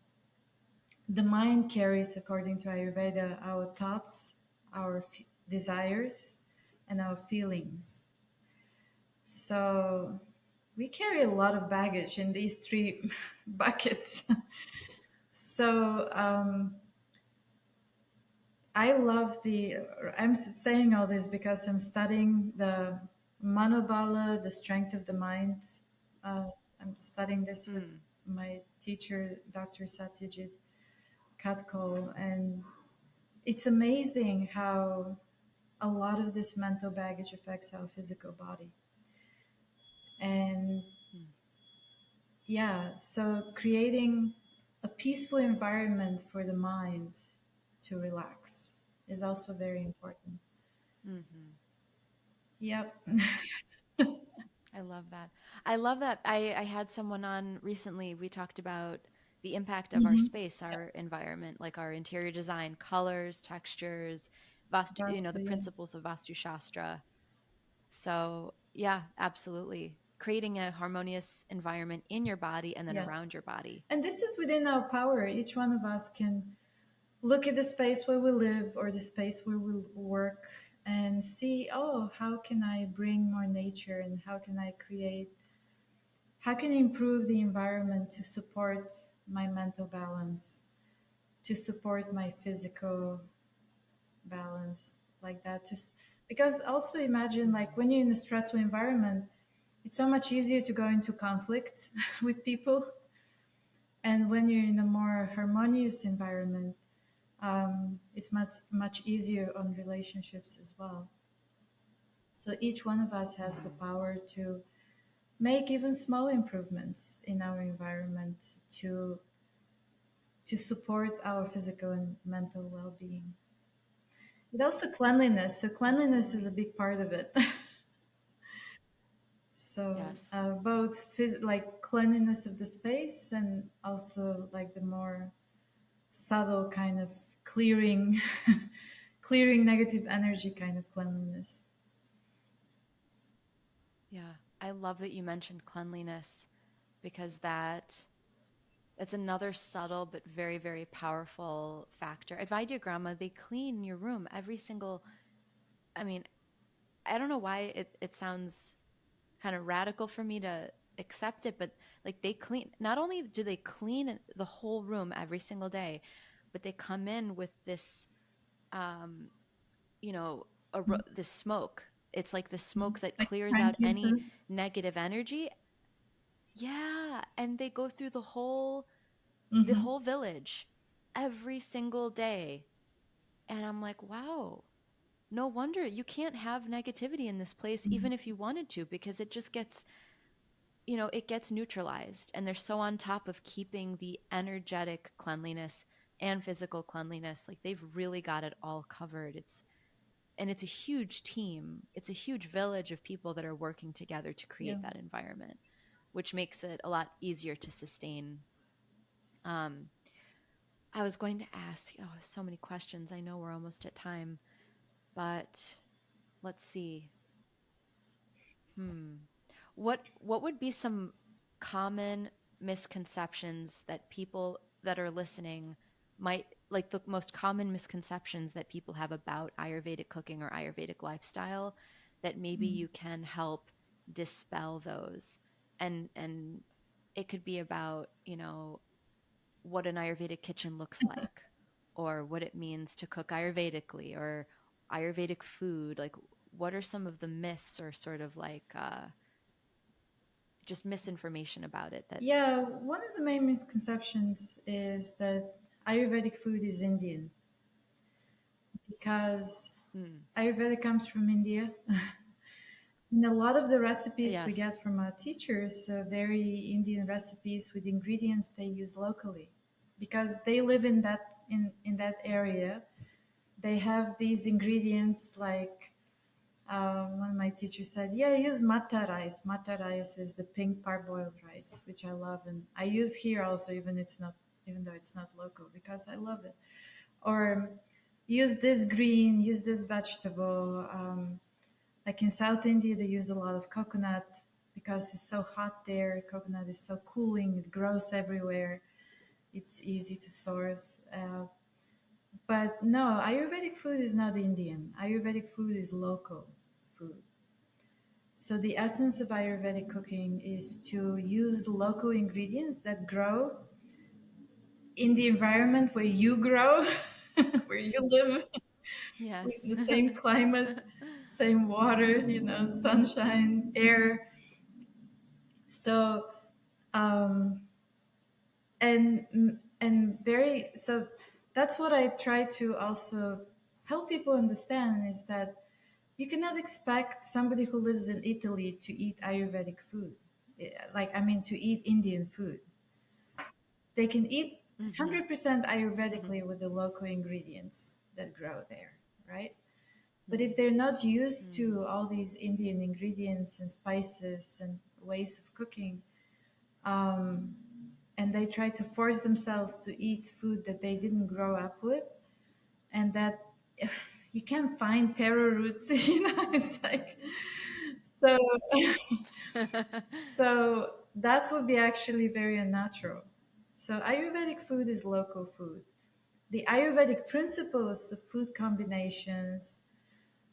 the mind carries, according to Ayurveda, our thoughts, our desires, and our feelings. So we carry a lot of baggage in these three buckets. So I love I'm saying all this because I'm studying the Manobala, the strength of the mind. Uh, I'm studying this with mm, my teacher, Dr. Satyajit Katkal, and it's amazing how a lot of this mental baggage affects our physical body. And mm, yeah, so creating a peaceful environment for the mind to relax is also very important. mm-hmm. Yep. I love that. I love that. I had someone on recently. We talked about the impact of our Mm-hmm. space, our environment, like our interior design, colors, textures, the Vastu, yeah. principles of Vastu Shastra. So, yeah, absolutely. Creating a harmonious environment in your body and then Yeah. around your body. And this is within our power. Each one of us can look at the space where we live or the space where we work and see, oh, how can I bring more nature, and how can I improve the environment to support my mental balance, to support my physical balance, like that. Just because also imagine, like, when you're in a stressful environment, it's so much easier to go into conflict with people. And when you're in a more harmonious environment, it's much easier on relationships as well. So each one of us has the power to make even small improvements in our environment to support our physical and mental well-being. But also cleanliness. So cleanliness is a Absolutely. big part of it. So Yes. both like cleanliness of the space, and also like the more subtle kind of clearing, clearing negative energy kind of cleanliness. Yeah. I love that you mentioned cleanliness because that's another subtle but very, very powerful factor. At Vaidya Grandma, they clean your room every single, I mean, I don't know why it sounds kind of radical for me to accept it, but like they clean, not only do they clean the whole room every single day, but they come in with this, um, you know, this smoke. It's like the smoke that Like clears out any frankincense. negative energy. Yeah, and they go through the Mm-hmm. whole village every single day. And I'm like, wow, no wonder you can't have negativity in this place even if you wanted to, because it just gets, it gets neutralized. And they're so on top of keeping the energetic cleanliness and physical cleanliness. Like they've really got it all covered. It's a huge team. It's a huge village of people that are working together to Yeah. create that environment, which makes it a lot easier to sustain. Um, I was going to ask, oh, so many questions. I know we're almost at time, but let's see. Hmm. What would be some common misconceptions that people that are listening might, like, the most common misconceptions that people have about Ayurvedic cooking or Ayurvedic lifestyle, that maybe Mm. you can help dispel those? And it could be about, what an Ayurvedic kitchen looks like, or what it means to cook Ayurvedically, or Ayurvedic food. Like, what are some of the myths, or sort of like just misinformation about it that. Yeah, one of the main misconceptions is that Ayurvedic food is Indian, because Mm, Ayurveda comes from India. And a lot of the recipes we yes. get from our teachers are very Indian recipes with ingredients they use locally, because they live in that area. They have these ingredients, like one of my teachers said, "Yeah, I use matta rice. Matta rice is the pink parboiled rice, which I love, and I use here also, even though it's not local, because I love it." Or use this green, use this vegetable. Like in South India, they use a lot of coconut because it's so hot there. Coconut is so cooling; it grows everywhere. It's easy to source. But no, Ayurvedic food is not Indian. Ayurvedic food is local food. So the essence of Ayurvedic cooking is to use local ingredients that grow in the environment where you grow, where you live, with Yes. the same climate, same water, sunshine, air. So um, and very so that's what I try to also help people understand, is that you cannot expect somebody who lives in Italy to eat Ayurvedic food. Like, I mean, to eat Indian food. They can eat Hmm. 100% Ayurvedically with the local ingredients that grow there, right? But if Hmm. they're not used to all these Indian ingredients and spices and ways of cooking, um, and they try to force themselves to eat food that they didn't grow up with, and that you can find taro roots, it's like, so so that would be actually very unnatural. So Ayurvedic food is local food. The Ayurvedic principles of food combinations,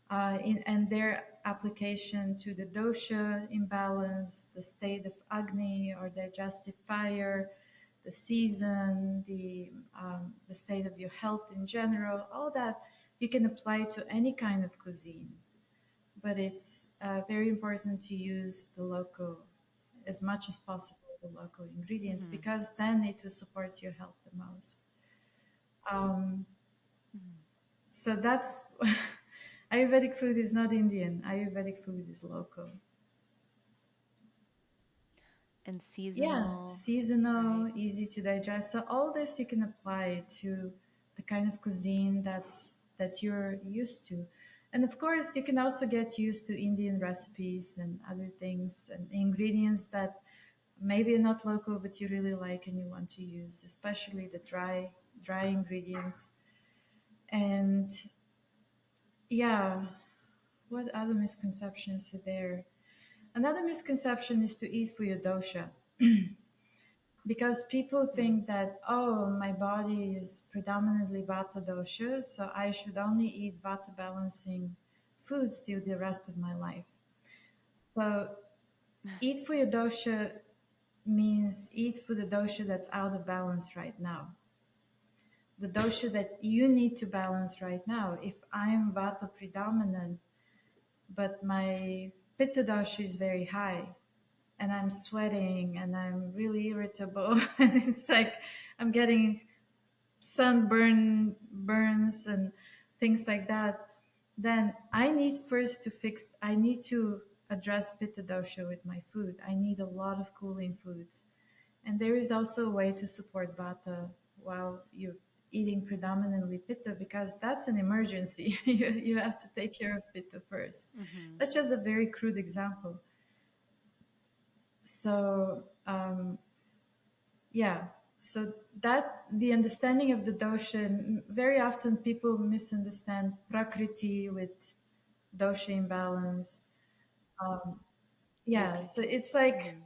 and their application to the dosha imbalance, the state of Agni or digestive fire, the season, the state of your health in general, all that you can apply to any kind of cuisine. But it's very important to use the local, as much as possible, the local ingredients, Mm-hmm. because then it will support your health the most. Um, Mm-hmm. so that's Ayurvedic food is not Indian. Ayurvedic food is local. And Yeah, seasonal, seasonal, right? easy to digest. So all this you can apply to the kind of cuisine that you're used to. And of course, you can also get used to Indian recipes and other things and ingredients that maybe are not local but you really like and you want to use, especially the dry ingredients. And yeah, what other misconceptions are there? Another misconception is to eat for your dosha. Because people Mm. think that, oh, my body is predominantly vata dosha, so I should only eat vata balancing foods till the rest of my life. So eat for your dosha means eat for the dosha that's out of balance right now, the dosha that you need to balance right now. If I'm vata predominant but my pitta dosha is very high, and I'm sweating and I'm really irritable and it's like I'm getting burns and things like that, then I need to address pitta dosha with my food. I need a lot of cooling foods. And there is also a way to support vata while you're eating predominantly pitta, because that's an emergency. You have to take care of pitta first. Mm-hmm. That's just a very crude example. So yeah, so that the understanding of the dosha, very often people misunderstand prakriti with dosha imbalance. um, yeah, so APT. it's like, Mm-hmm.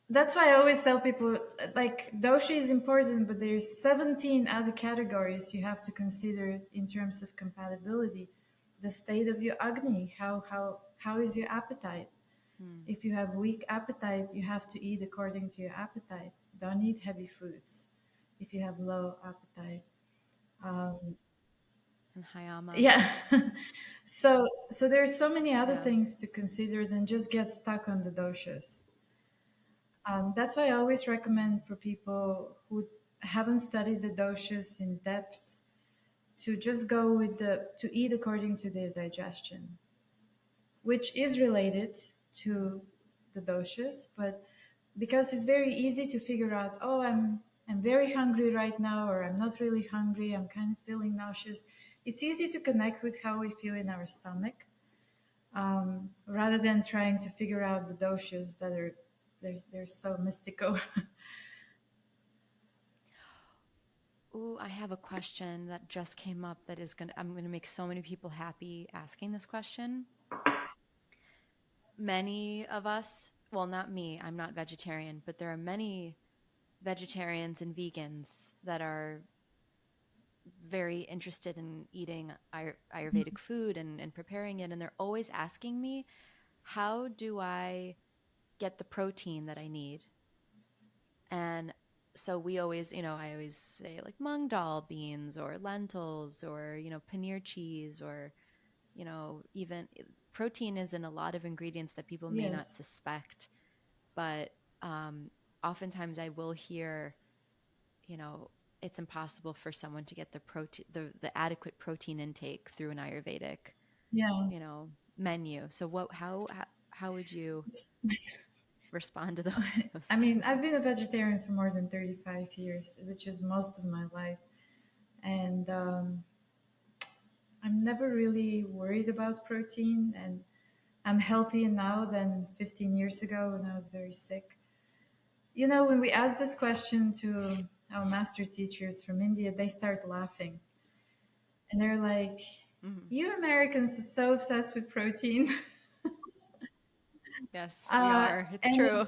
that's why I always tell people, like, dosha is important, but there's 17 other categories you have to consider in terms of compatibility. The state of your agni, how is your appetite? Mm. If you have weak appetite, you have to eat according to your appetite. Don't eat heavy foods if you have low appetite. Um, And Hayama. yeah. So there's so many other Yeah. things to consider than just get stuck on the doshas. That's why I always Mm-hmm. recommend for people who haven't studied the doshas in depth to just go with to eat according to their digestion, which is related to the doshas, but because it's very easy to figure out, oh, I'm very hungry right now, or I'm not really hungry, I'm kind of feeling nauseous. It's easy to connect with how we feel in our stomach, rather than trying to figure out the doshas that are they're so mystical. Ooh, I have a question that just came up that I'm gonna make so many people happy asking this question. Many of us, well, not me, I'm not vegetarian, but there are many vegetarians and vegans that are very interested in eating Ayurvedic food and preparing it. And they're always asking me, how do I get the protein that I need? And so we always, I always say like mung dal beans or lentils or, paneer cheese or, even protein is in a lot of ingredients that people may not Yes. suspect. But um, oftentimes I will hear, you know, it's impossible for someone to get the adequate protein intake through an Ayurvedic, Yeah. menu. So how would you respond to those I mean, I've people? been a vegetarian for more than 35 years, which is most of my life. And I'm never really worried about protein. And I'm healthier now than 15 years ago when I was very sick. You know, when we ask this question to our master teachers from India, they start laughing. And they're like, Mhm. you Americans are so obsessed with protein. Yes, we are. It's And true.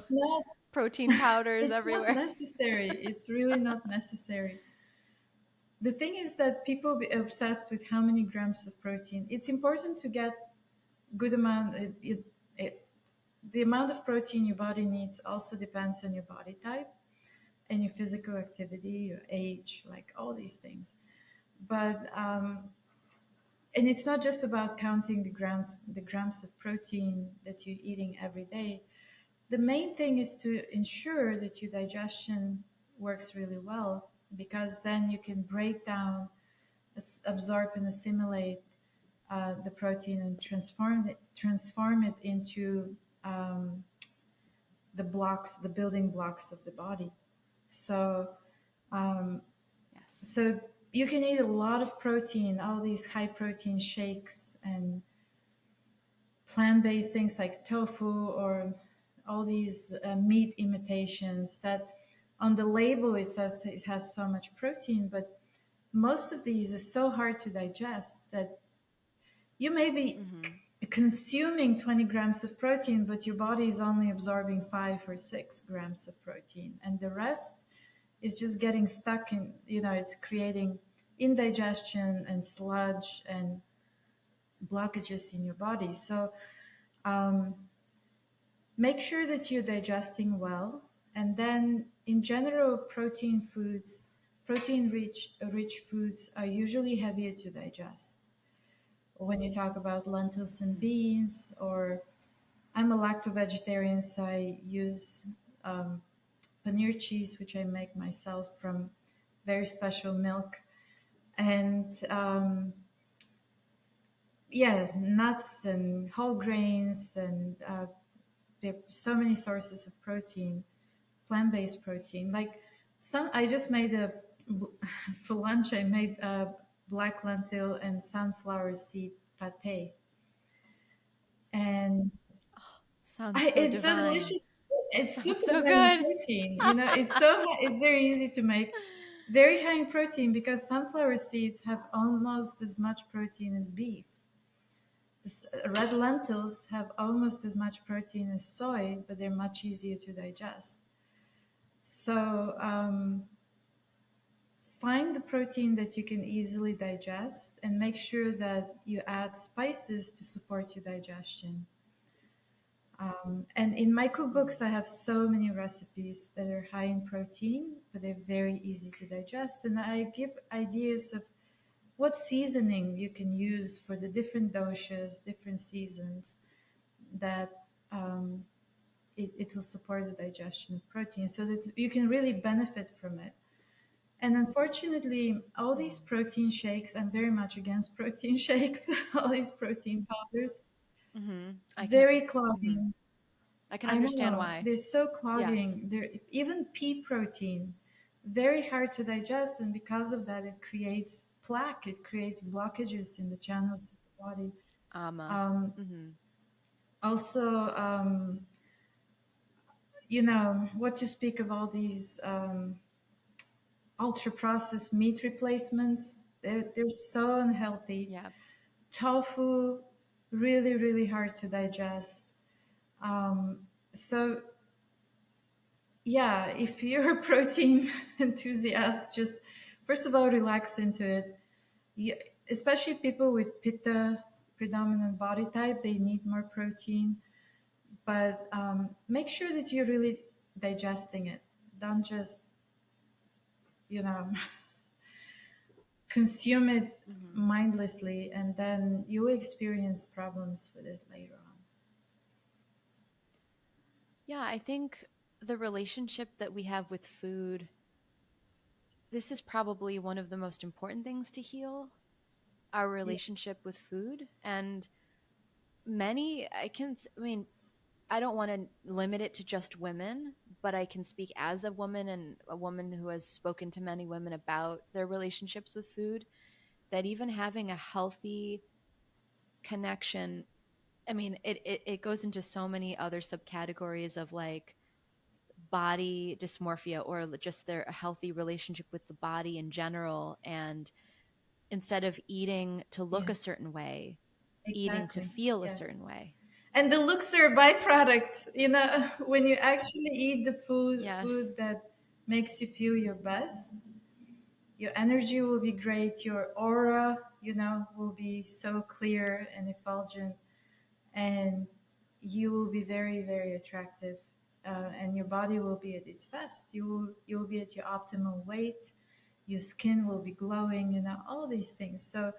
Protein powders it's not everywhere. necessary. It's really not necessary. The thing is that people be obsessed with how many grams of protein. It's important to get good amount. the amount of protein your body needs also depends on your body type and your physical activity, your age, like all these things. But and it's not just about counting the grams of protein that you're eating every day. The main thing is to ensure that your digestion works really well, because then you can break down, absorb, and assimilate the protein and transform it into um, the building blocks of the body. So, um, Yes. so you can eat a lot of protein, all these high protein shakes and plant-based things like tofu, or all these meat imitations that on the label it says it has so much protein, but most of these is so hard to digest that you may be Mm-hmm. consuming 20 grams of protein, but your body is only absorbing 5 or 6 grams of protein, and the rest is just getting stuck in, it's creating indigestion and sludge and blockages in your body. So um, make sure that you're digesting well. And then in general, protein rich foods are usually heavier to digest. When you talk about lentils and Mm-hmm. beans, or I'm a lacto vegetarian, so I use um, paneer cheese, which I make myself from very special milk. And yeah, nuts and whole grains, and there are so many sources of protein, plant-based protein. Like I just made for lunch. I made a black lentil and sunflower seed pate, and Sounds so it's so divine. delicious. It's Sounds super so high in good. protein. It's very easy to make. Very high in protein, because sunflower seeds have almost as much protein as beef. Red lentils have almost as much protein as soy, but they're much easier to digest. So find the protein that you can easily digest, and make sure that you add spices to support your digestion. And in my cookbooks, I have so many recipes that are high in protein, but they're very easy to digest. And I give ideas of what seasoning you can use for the different doshas, different seasons, that um, it will support the digestion of protein, so that you can really benefit from it. And unfortunately, all these protein shakes, I'm very much against protein shakes, all these protein powders, Mm-hmm. I can. very Mm-hmm. clogging. I can I understand know why. they're so Yes. clogging. They're even pea protein, very hard to digest, and because of that, it creates plaque. It creates blockages in the channels of the body. Ama. Um, Mm-hmm. Also, what to speak of all these ultra processed meat replacements. They're so unhealthy. Yeah. Tofu, really, really hard to digest. Um, so yeah, if you're a protein enthusiast, just first of all relax into it. You, especially people with pitta predominant body type, they need more protein. But make sure that you're really digesting it. Don't just you know consume it Mm-hmm. mindlessly, and then you will experience problems with it later on. Yeah, I think the relationship that we have with food, this is probably one of the most important things to heal, our Yeah, relationship with food. And I mean, I don't want to limit it to just women, but I can speak as a woman and a woman who has spoken to many women about their relationships with food, that even having a healthy connection, I mean, it goes into so many other subcategories of like body dysmorphia, or just their a healthy relationship with the body in general. And instead of eating to look a yes, certain way, eating to exactly. feel a Yes. certain way. And the looks are a byproduct. When you actually eat the Yes. food that makes you feel your best, your energy will be great, your aura will be so clear and effulgent. And you will be very, very attractive, and your body will be at its best. You will be at your optimal weight. Your skin will be glowing. All these things. So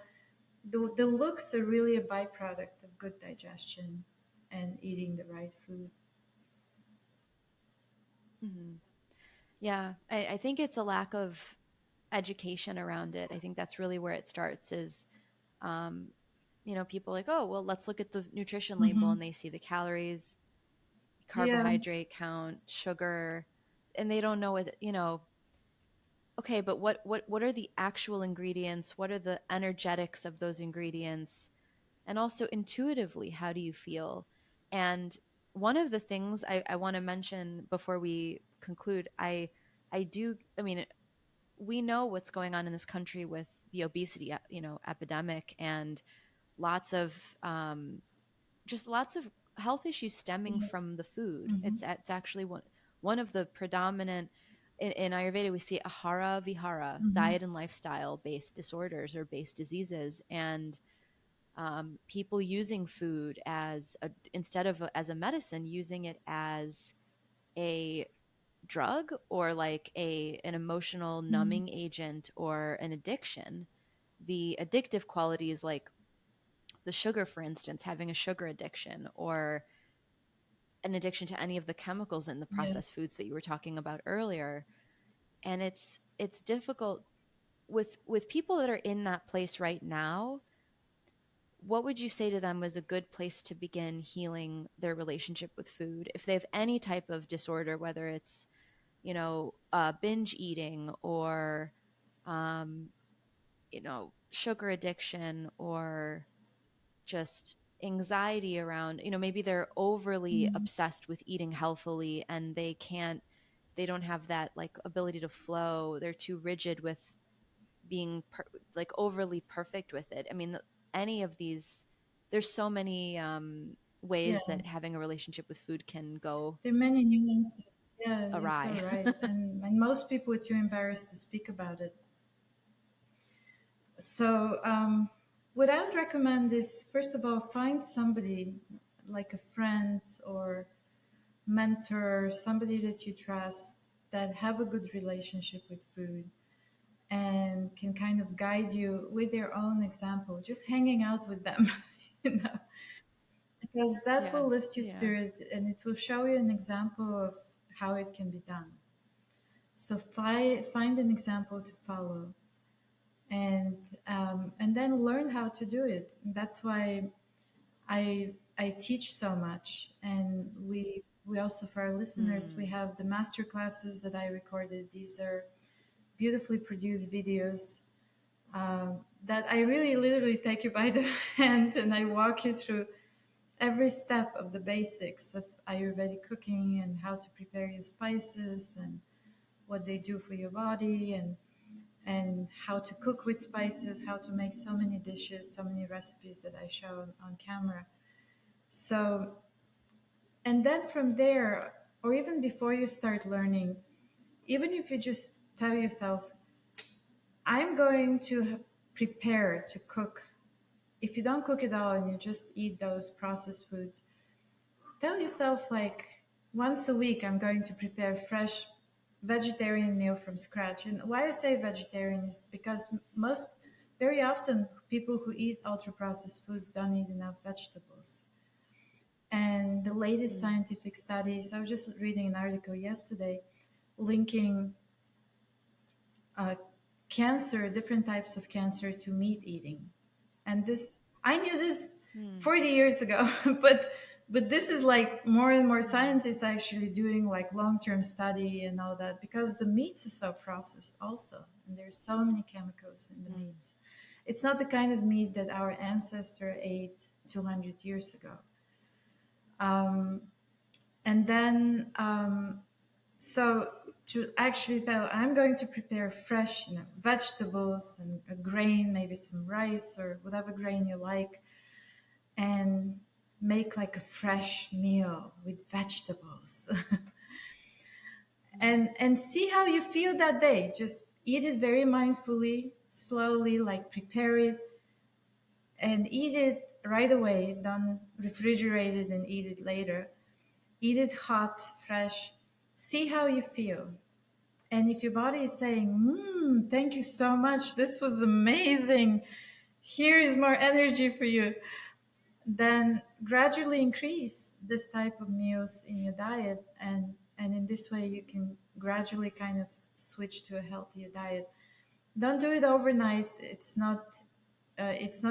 the looks are really a byproduct of good digestion and eating the right food. Hmm. Yeah, I think it's a lack of education around it. I think that's really where it starts is, um, people like, oh, well, let's look at the nutrition label, Mm-hmm. and they see the calories, Yeah. carbohydrate count, sugar, and they don't know okay, but what are the actual ingredients? What are the energetics of those ingredients? And also intuitively, how do you feel? And one of the things I want to mention before we conclude, I mean, we know what's going on in this country with the obesity, epidemic, and lots of just lots of health issues stemming Yes. from the food. Mm-hmm. It's actually one of the predominant in Ayurveda. We see ahara vihara, Mm-hmm. diet and lifestyle based disorders or based diseases, and people using food instead of as a medicine, using it as a drug or like an emotional Mm-hmm. numbing agent or an addiction. The addictive qualities, like the sugar, for instance, having a sugar addiction or an addiction to any of the chemicals in the Yeah. processed foods that you were talking about earlier. And it's difficult with people that are in that place right now. What would you say to them was a good place to begin healing their relationship with food if they have any type of disorder, whether it's binge eating or um, sugar addiction or just anxiety around, maybe they're overly Mm-hmm. obsessed with eating healthily and they don't have that like ability to flow. They're too rigid with being like overly perfect with it. I mean, any of these, there's so many Yeah. ways that having a relationship with food can go There are many nuances. Yeah, you're so awry. right. And most people are too embarrassed to speak about it. So, what I would recommend is, first of all, find somebody like a friend or mentor, somebody that you trust, that have a good relationship with food and can kind of guide you with their own example. Just hanging out with them, you know, because that Yeah. will lift your Yeah. spirit and it will show you an example of how it can be done. So find an example to follow, and and then learn how to do it. And that's why I teach so much, and we also, for our listeners, we Mm. have the master classes that I recorded. These are beautifully produced videos that I really literally take you by the hand and I walk you through every step of the basics of Ayurvedic cooking and how to prepare your spices and what they do for your body, and how to cook with spices, how to make so many dishes, so many recipes that I show on camera. So, and then from there, or even before you start learning, even if you just tell yourself, I'm going to prepare to cook. If you don't cook at all and you just eat those processed foods, tell yourself like once a week I'm going to prepare fresh vegetarian meal from scratch. And why I say vegetarian is because very often people who eat ultra processed foods don't eat enough vegetables. And the latest Mm. scientific studies, I was just reading an article yesterday linking uh, cancer, different types of cancer, to meat eating. And this, I knew this Mm. 40 years ago, but this is like more and more Mm. scientists actually doing like long-term study and all that, because the meats are so processed also, and there's so many chemicals in the Mm. meats. It's not the kind of meat that our ancestor ate 200 years ago. um, and then so to actually tell, I'm going to prepare fresh, vegetables and a grain, maybe some rice or whatever grain you like, and make like a fresh meal with vegetables. And see how you feel that day. Just eat it very mindfully, slowly, like prepare it and eat it right away. Don't refrigerate it and eat it later. Eat it hot, fresh. See how you feel. And if your body is saying, thank you so much, this was amazing, here is more energy for you, then gradually increase this type of meals in your diet. And in this way, you can gradually kind of switch to a healthier diet. Don't do it overnight. It's not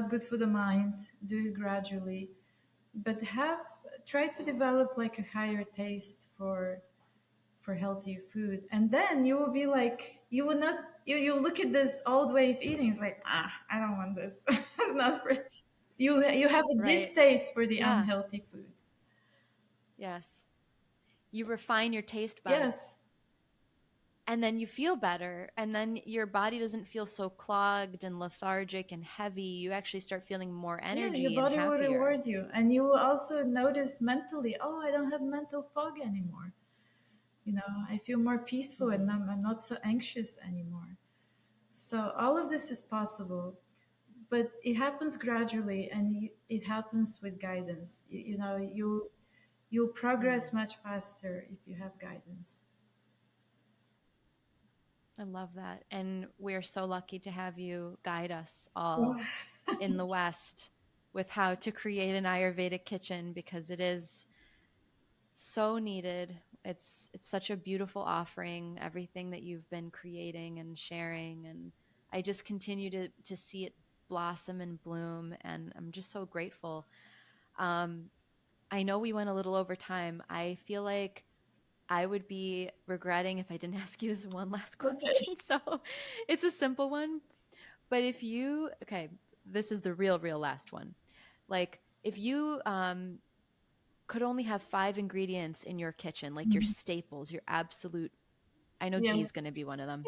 good for the mind. Do it gradually, but have try to develop like a higher taste for healthier food, and then you will be like, you will not, you look at this old way of eating, it's like, I don't want this. It's not for you have a Right. distaste for the Yeah. unhealthy food. Yes. You refine your taste buds Yes. and then you feel better. And then your body doesn't feel so clogged and lethargic and heavy. You actually start feeling more Yeah, your energy and body will happier. reward you, and you will also notice mentally, oh, I don't have mental fog anymore. I feel more peaceful, and Hmm. I'm not so anxious anymore. So all of this is possible, but it happens gradually, and it happens with guidance. You'll progress Mm. much faster if you have guidance. I love that. And we're so lucky to have you guide us Oh, all in the West with how to create an Ayurvedic kitchen because it is so needed. It's such a beautiful offering, everything that you've been creating and sharing, and I just continue to see it blossom and bloom, and I'm just so grateful. Um, I know we went a little over time. I feel like I would be regretting if I didn't ask you this one last okay. question. So it's a simple one, but if you okay, this is the real last one. Like if you could only have five ingredients in your kitchen, like your Mhm. staples, your absolute, I know ghee is Yes. going to be one of them.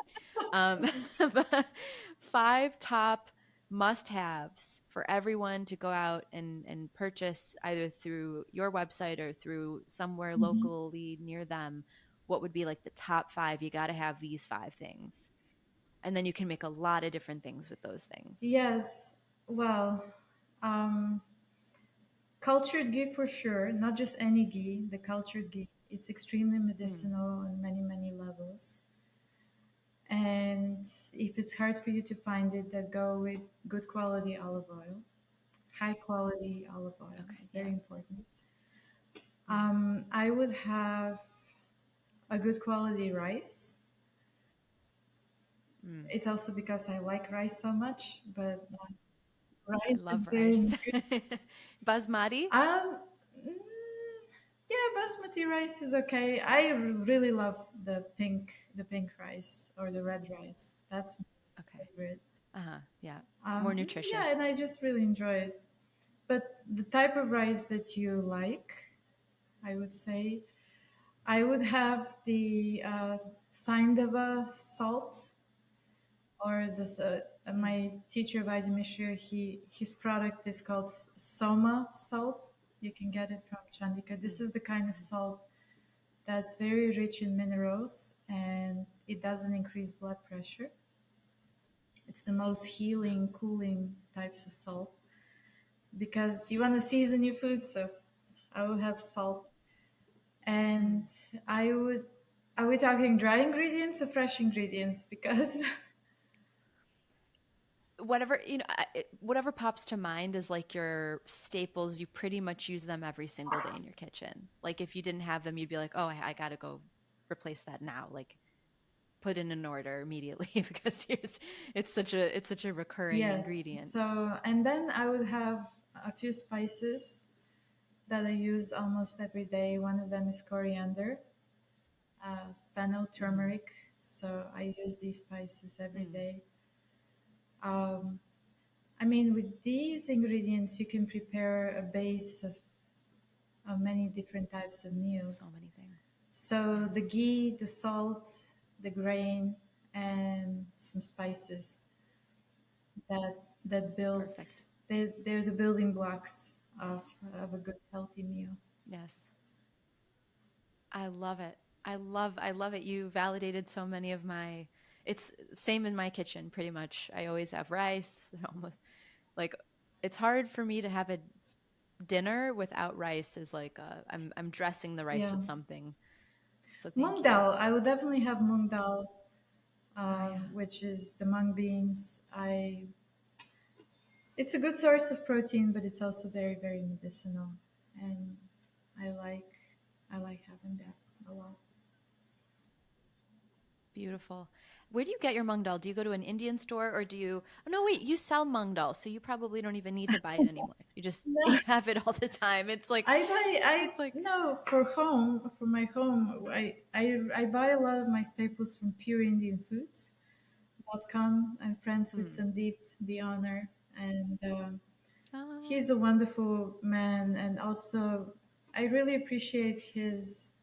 Um, but five top must haves for everyone to go out and purchase either through your website or through somewhere Mhm. locally near them. What would be like the top five? You got to have these five things. And then you can make a lot of different things with those things. Yes. Well, um, cultured ghee for sure. Not just any ghee. The cultured ghee. It's extremely Mm, medicinal on many levels. And if it's hard for you to find it, then go with good quality olive oil. High quality olive oil. okay. Very Yeah. important. Mm, I would have a good quality rice. mm. It's also because I like rice so much, but I rice is love very rice. nutritious. Basmati? Um, mm, yeah, basmati rice is okay. I really love the pink rice or the red rice. That's my Okay. favorite. Uh-huh. Yeah. More nutritious. Yeah, and I just really enjoy it. But the type of rice that you like, I would say, I would have the Saindava salt, or this. Mm, My teacher Vaidimishir, his product is called Soma salt. You can get it from Chandika. mm, This is the kind of mhm. salt that's very rich in minerals, and it doesn't increase blood pressure. It's the most healing, cooling types of salt, because you want to season your food. So I will have salt. Mm. And I would, are we talking dry ingredients or fresh ingredients? Because Whatever, whatever pops to mind is like your staples. You pretty much use them every single day in your kitchen. Like if you didn't have them, you'd be like, oh, I got to go replace that now. Like put in an order immediately because it's such a recurring yes, ingredient. so, and then I would have a few spices that I use almost every day. One of them is coriander, fennel, Hmm. turmeric. So I use these spices every Mm. day. Um, I mean, with these ingredients, you can prepare a base of many different types of So meals. many things. So Yes. the ghee, the salt, the grain, and some spices that that build, Perfect. they're the building blocks of a good healthy meal. Yes. I love it. I love it. You validated so many of my it's same in my kitchen pretty much. I always have rice, almost like it's hard for me to have a dinner without rice. Is like I'm dressing the rice Yeah. with something. So Mung thank you. dal. I would definitely have mung dal, Oh yeah, which is the mung beans. It's a good source of protein, but it's also very, very medicinal, and I like I like having that a lot. beautiful. Where do you get your mung dal? Do you go to an Indian store or do you? Oh no, wait, you sell mung dal, so you probably don't even need to buy it anymore. You just No, you have it all the time. I It's like no for home for my home. I buy a lot of my staples from PureIndianFoods.com. I'm friends with hmm. Sandeep, the owner, and Oh, he's a wonderful man. And also, I really appreciate his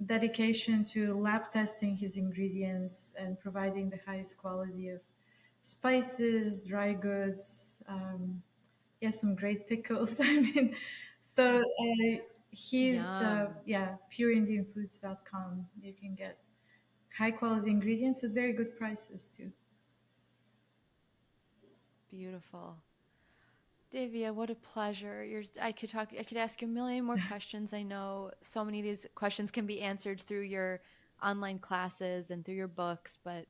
dedication to lab testing his ingredients and providing the highest quality of spices, dry goods. Yes, some great pickles. I mean, so he's yum. yeah, pureindianfoods.com. You can get high quality ingredients at very good prices too. Beautiful. Davia, what a pleasure. I could ask you a million more questions. I know so many of these questions can be answered through your online classes and through your books, but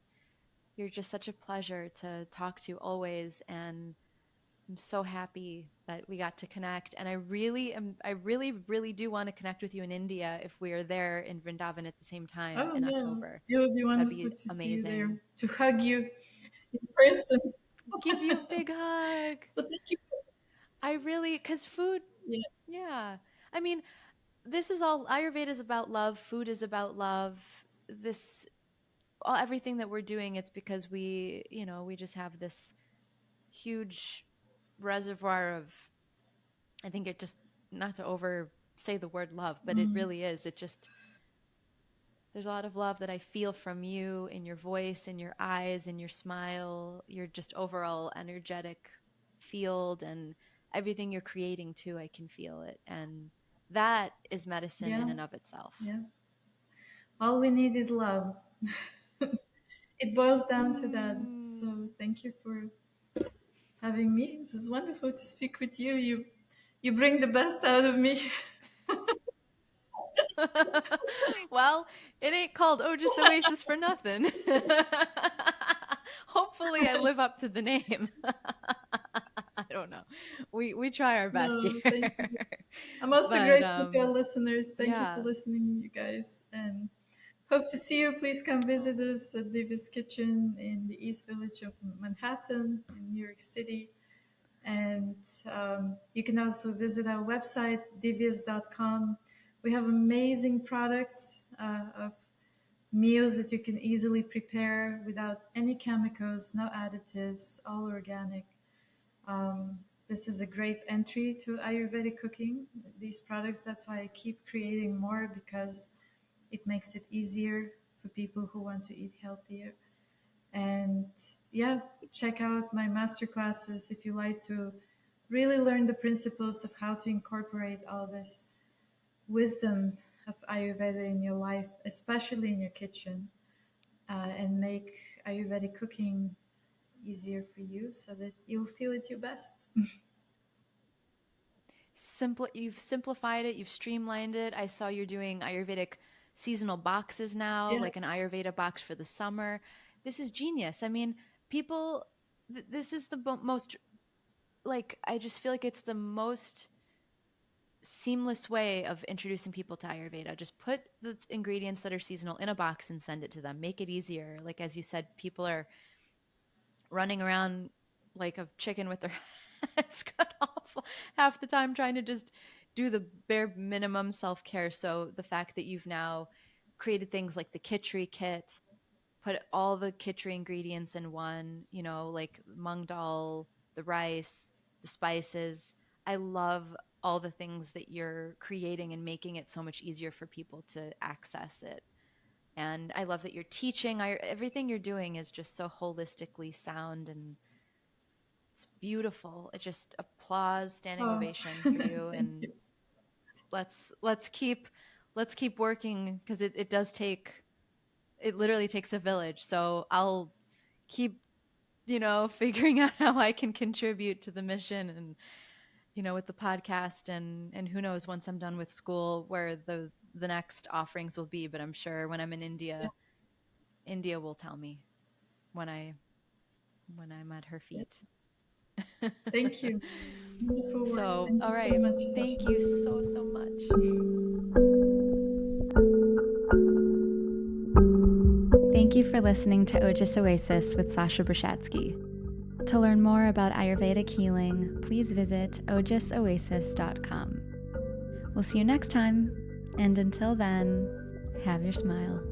you're just such a pleasure to talk to always. And I'm so happy that we got to connect. And I really, really do want to connect with you in India if we are there in Vrindavan at the same time Oh in yeah, October. it would be That'd wonderful be to see you there, amazing. to hug you in person. Give you a big hug. But thank you. I really, because food, Yeah, yeah. I mean, this is all Ayurveda is about love, food is about love. This everything that we're doing, it's because we just have this huge reservoir of, I think it just, not to over say the word love, but it mm, really is. It just, there's a lot of love that I feel from you in your voice, in your eyes, in your smile, your just overall energetic field, and everything you're creating too. I can feel it. And that is medicine in yeah, and of itself. yeah. All we need is love. It boils down to that. So Mm. thank you for having me. It was wonderful to speak with you. You bring the best out of me. Well, it ain't called Ojas Oasis for nothing. Hopefully, I live up to the name. I don't know. We try our best No, here, thank you. I'm also but grateful to our listeners. Thank you for yeah. listening, you guys, and hope to see you. Please come visit us at Divya's Kitchen in the East Village of Manhattan in New York City. And you can also visit our website, divyas.com. We have amazing products of meals that you can easily prepare without any chemicals, no additives, all organic. Um, this is a great entry to Ayurvedic cooking. These products, that's why I keep creating more because it makes it easier for people who want to eat healthier. And yeah, check out my master classes if you like to really learn the principles of how to incorporate all this wisdom of Ayurveda in your life, especially in your kitchen, and make Ayurvedic cooking easier for you so that you'll feel at your best. You've simplified it, you've streamlined it. I saw you're doing Ayurvedic seasonal boxes now, Yeah. like an Ayurveda box for the summer. This is genius. I mean, people, this is the most, like, I just feel like it's the most seamless way of introducing people to Ayurveda. Just put the ingredients that are seasonal in a box and send it to them. Make it easier. Like, as you said, people are running around like a chicken with their heads cut off half the time trying to just do the bare minimum self-care. So the fact that you've now created things like the Kitchery kit, put all the Kitchery ingredients in one, like mung dal, the rice, the spices. I love all the things that you're creating and making it so much easier for people to access it. And I love that you're teaching. Everything you're doing is just so holistically sound and it's beautiful. It just applause, standing Oh, ovation for you. thank you. And let's keep working because it does take, it literally takes a village. So I'll keep figuring out how I can contribute to the mission and, with the podcast and who knows once I'm done with school where the next offerings will be. But I'm sure when I'm in Yeah. India will tell me when I'm at her Yeah. feet. Thank you. Beautiful work. So, Thank all you so right. much, Thank Sasha. you so, so much. Thank you for listening to Ojas Oasis with Sasha Bershadsky. To learn more about Ayurvedic healing, please visit ojasoasis.com. We'll see you next time, and until then, have your smile.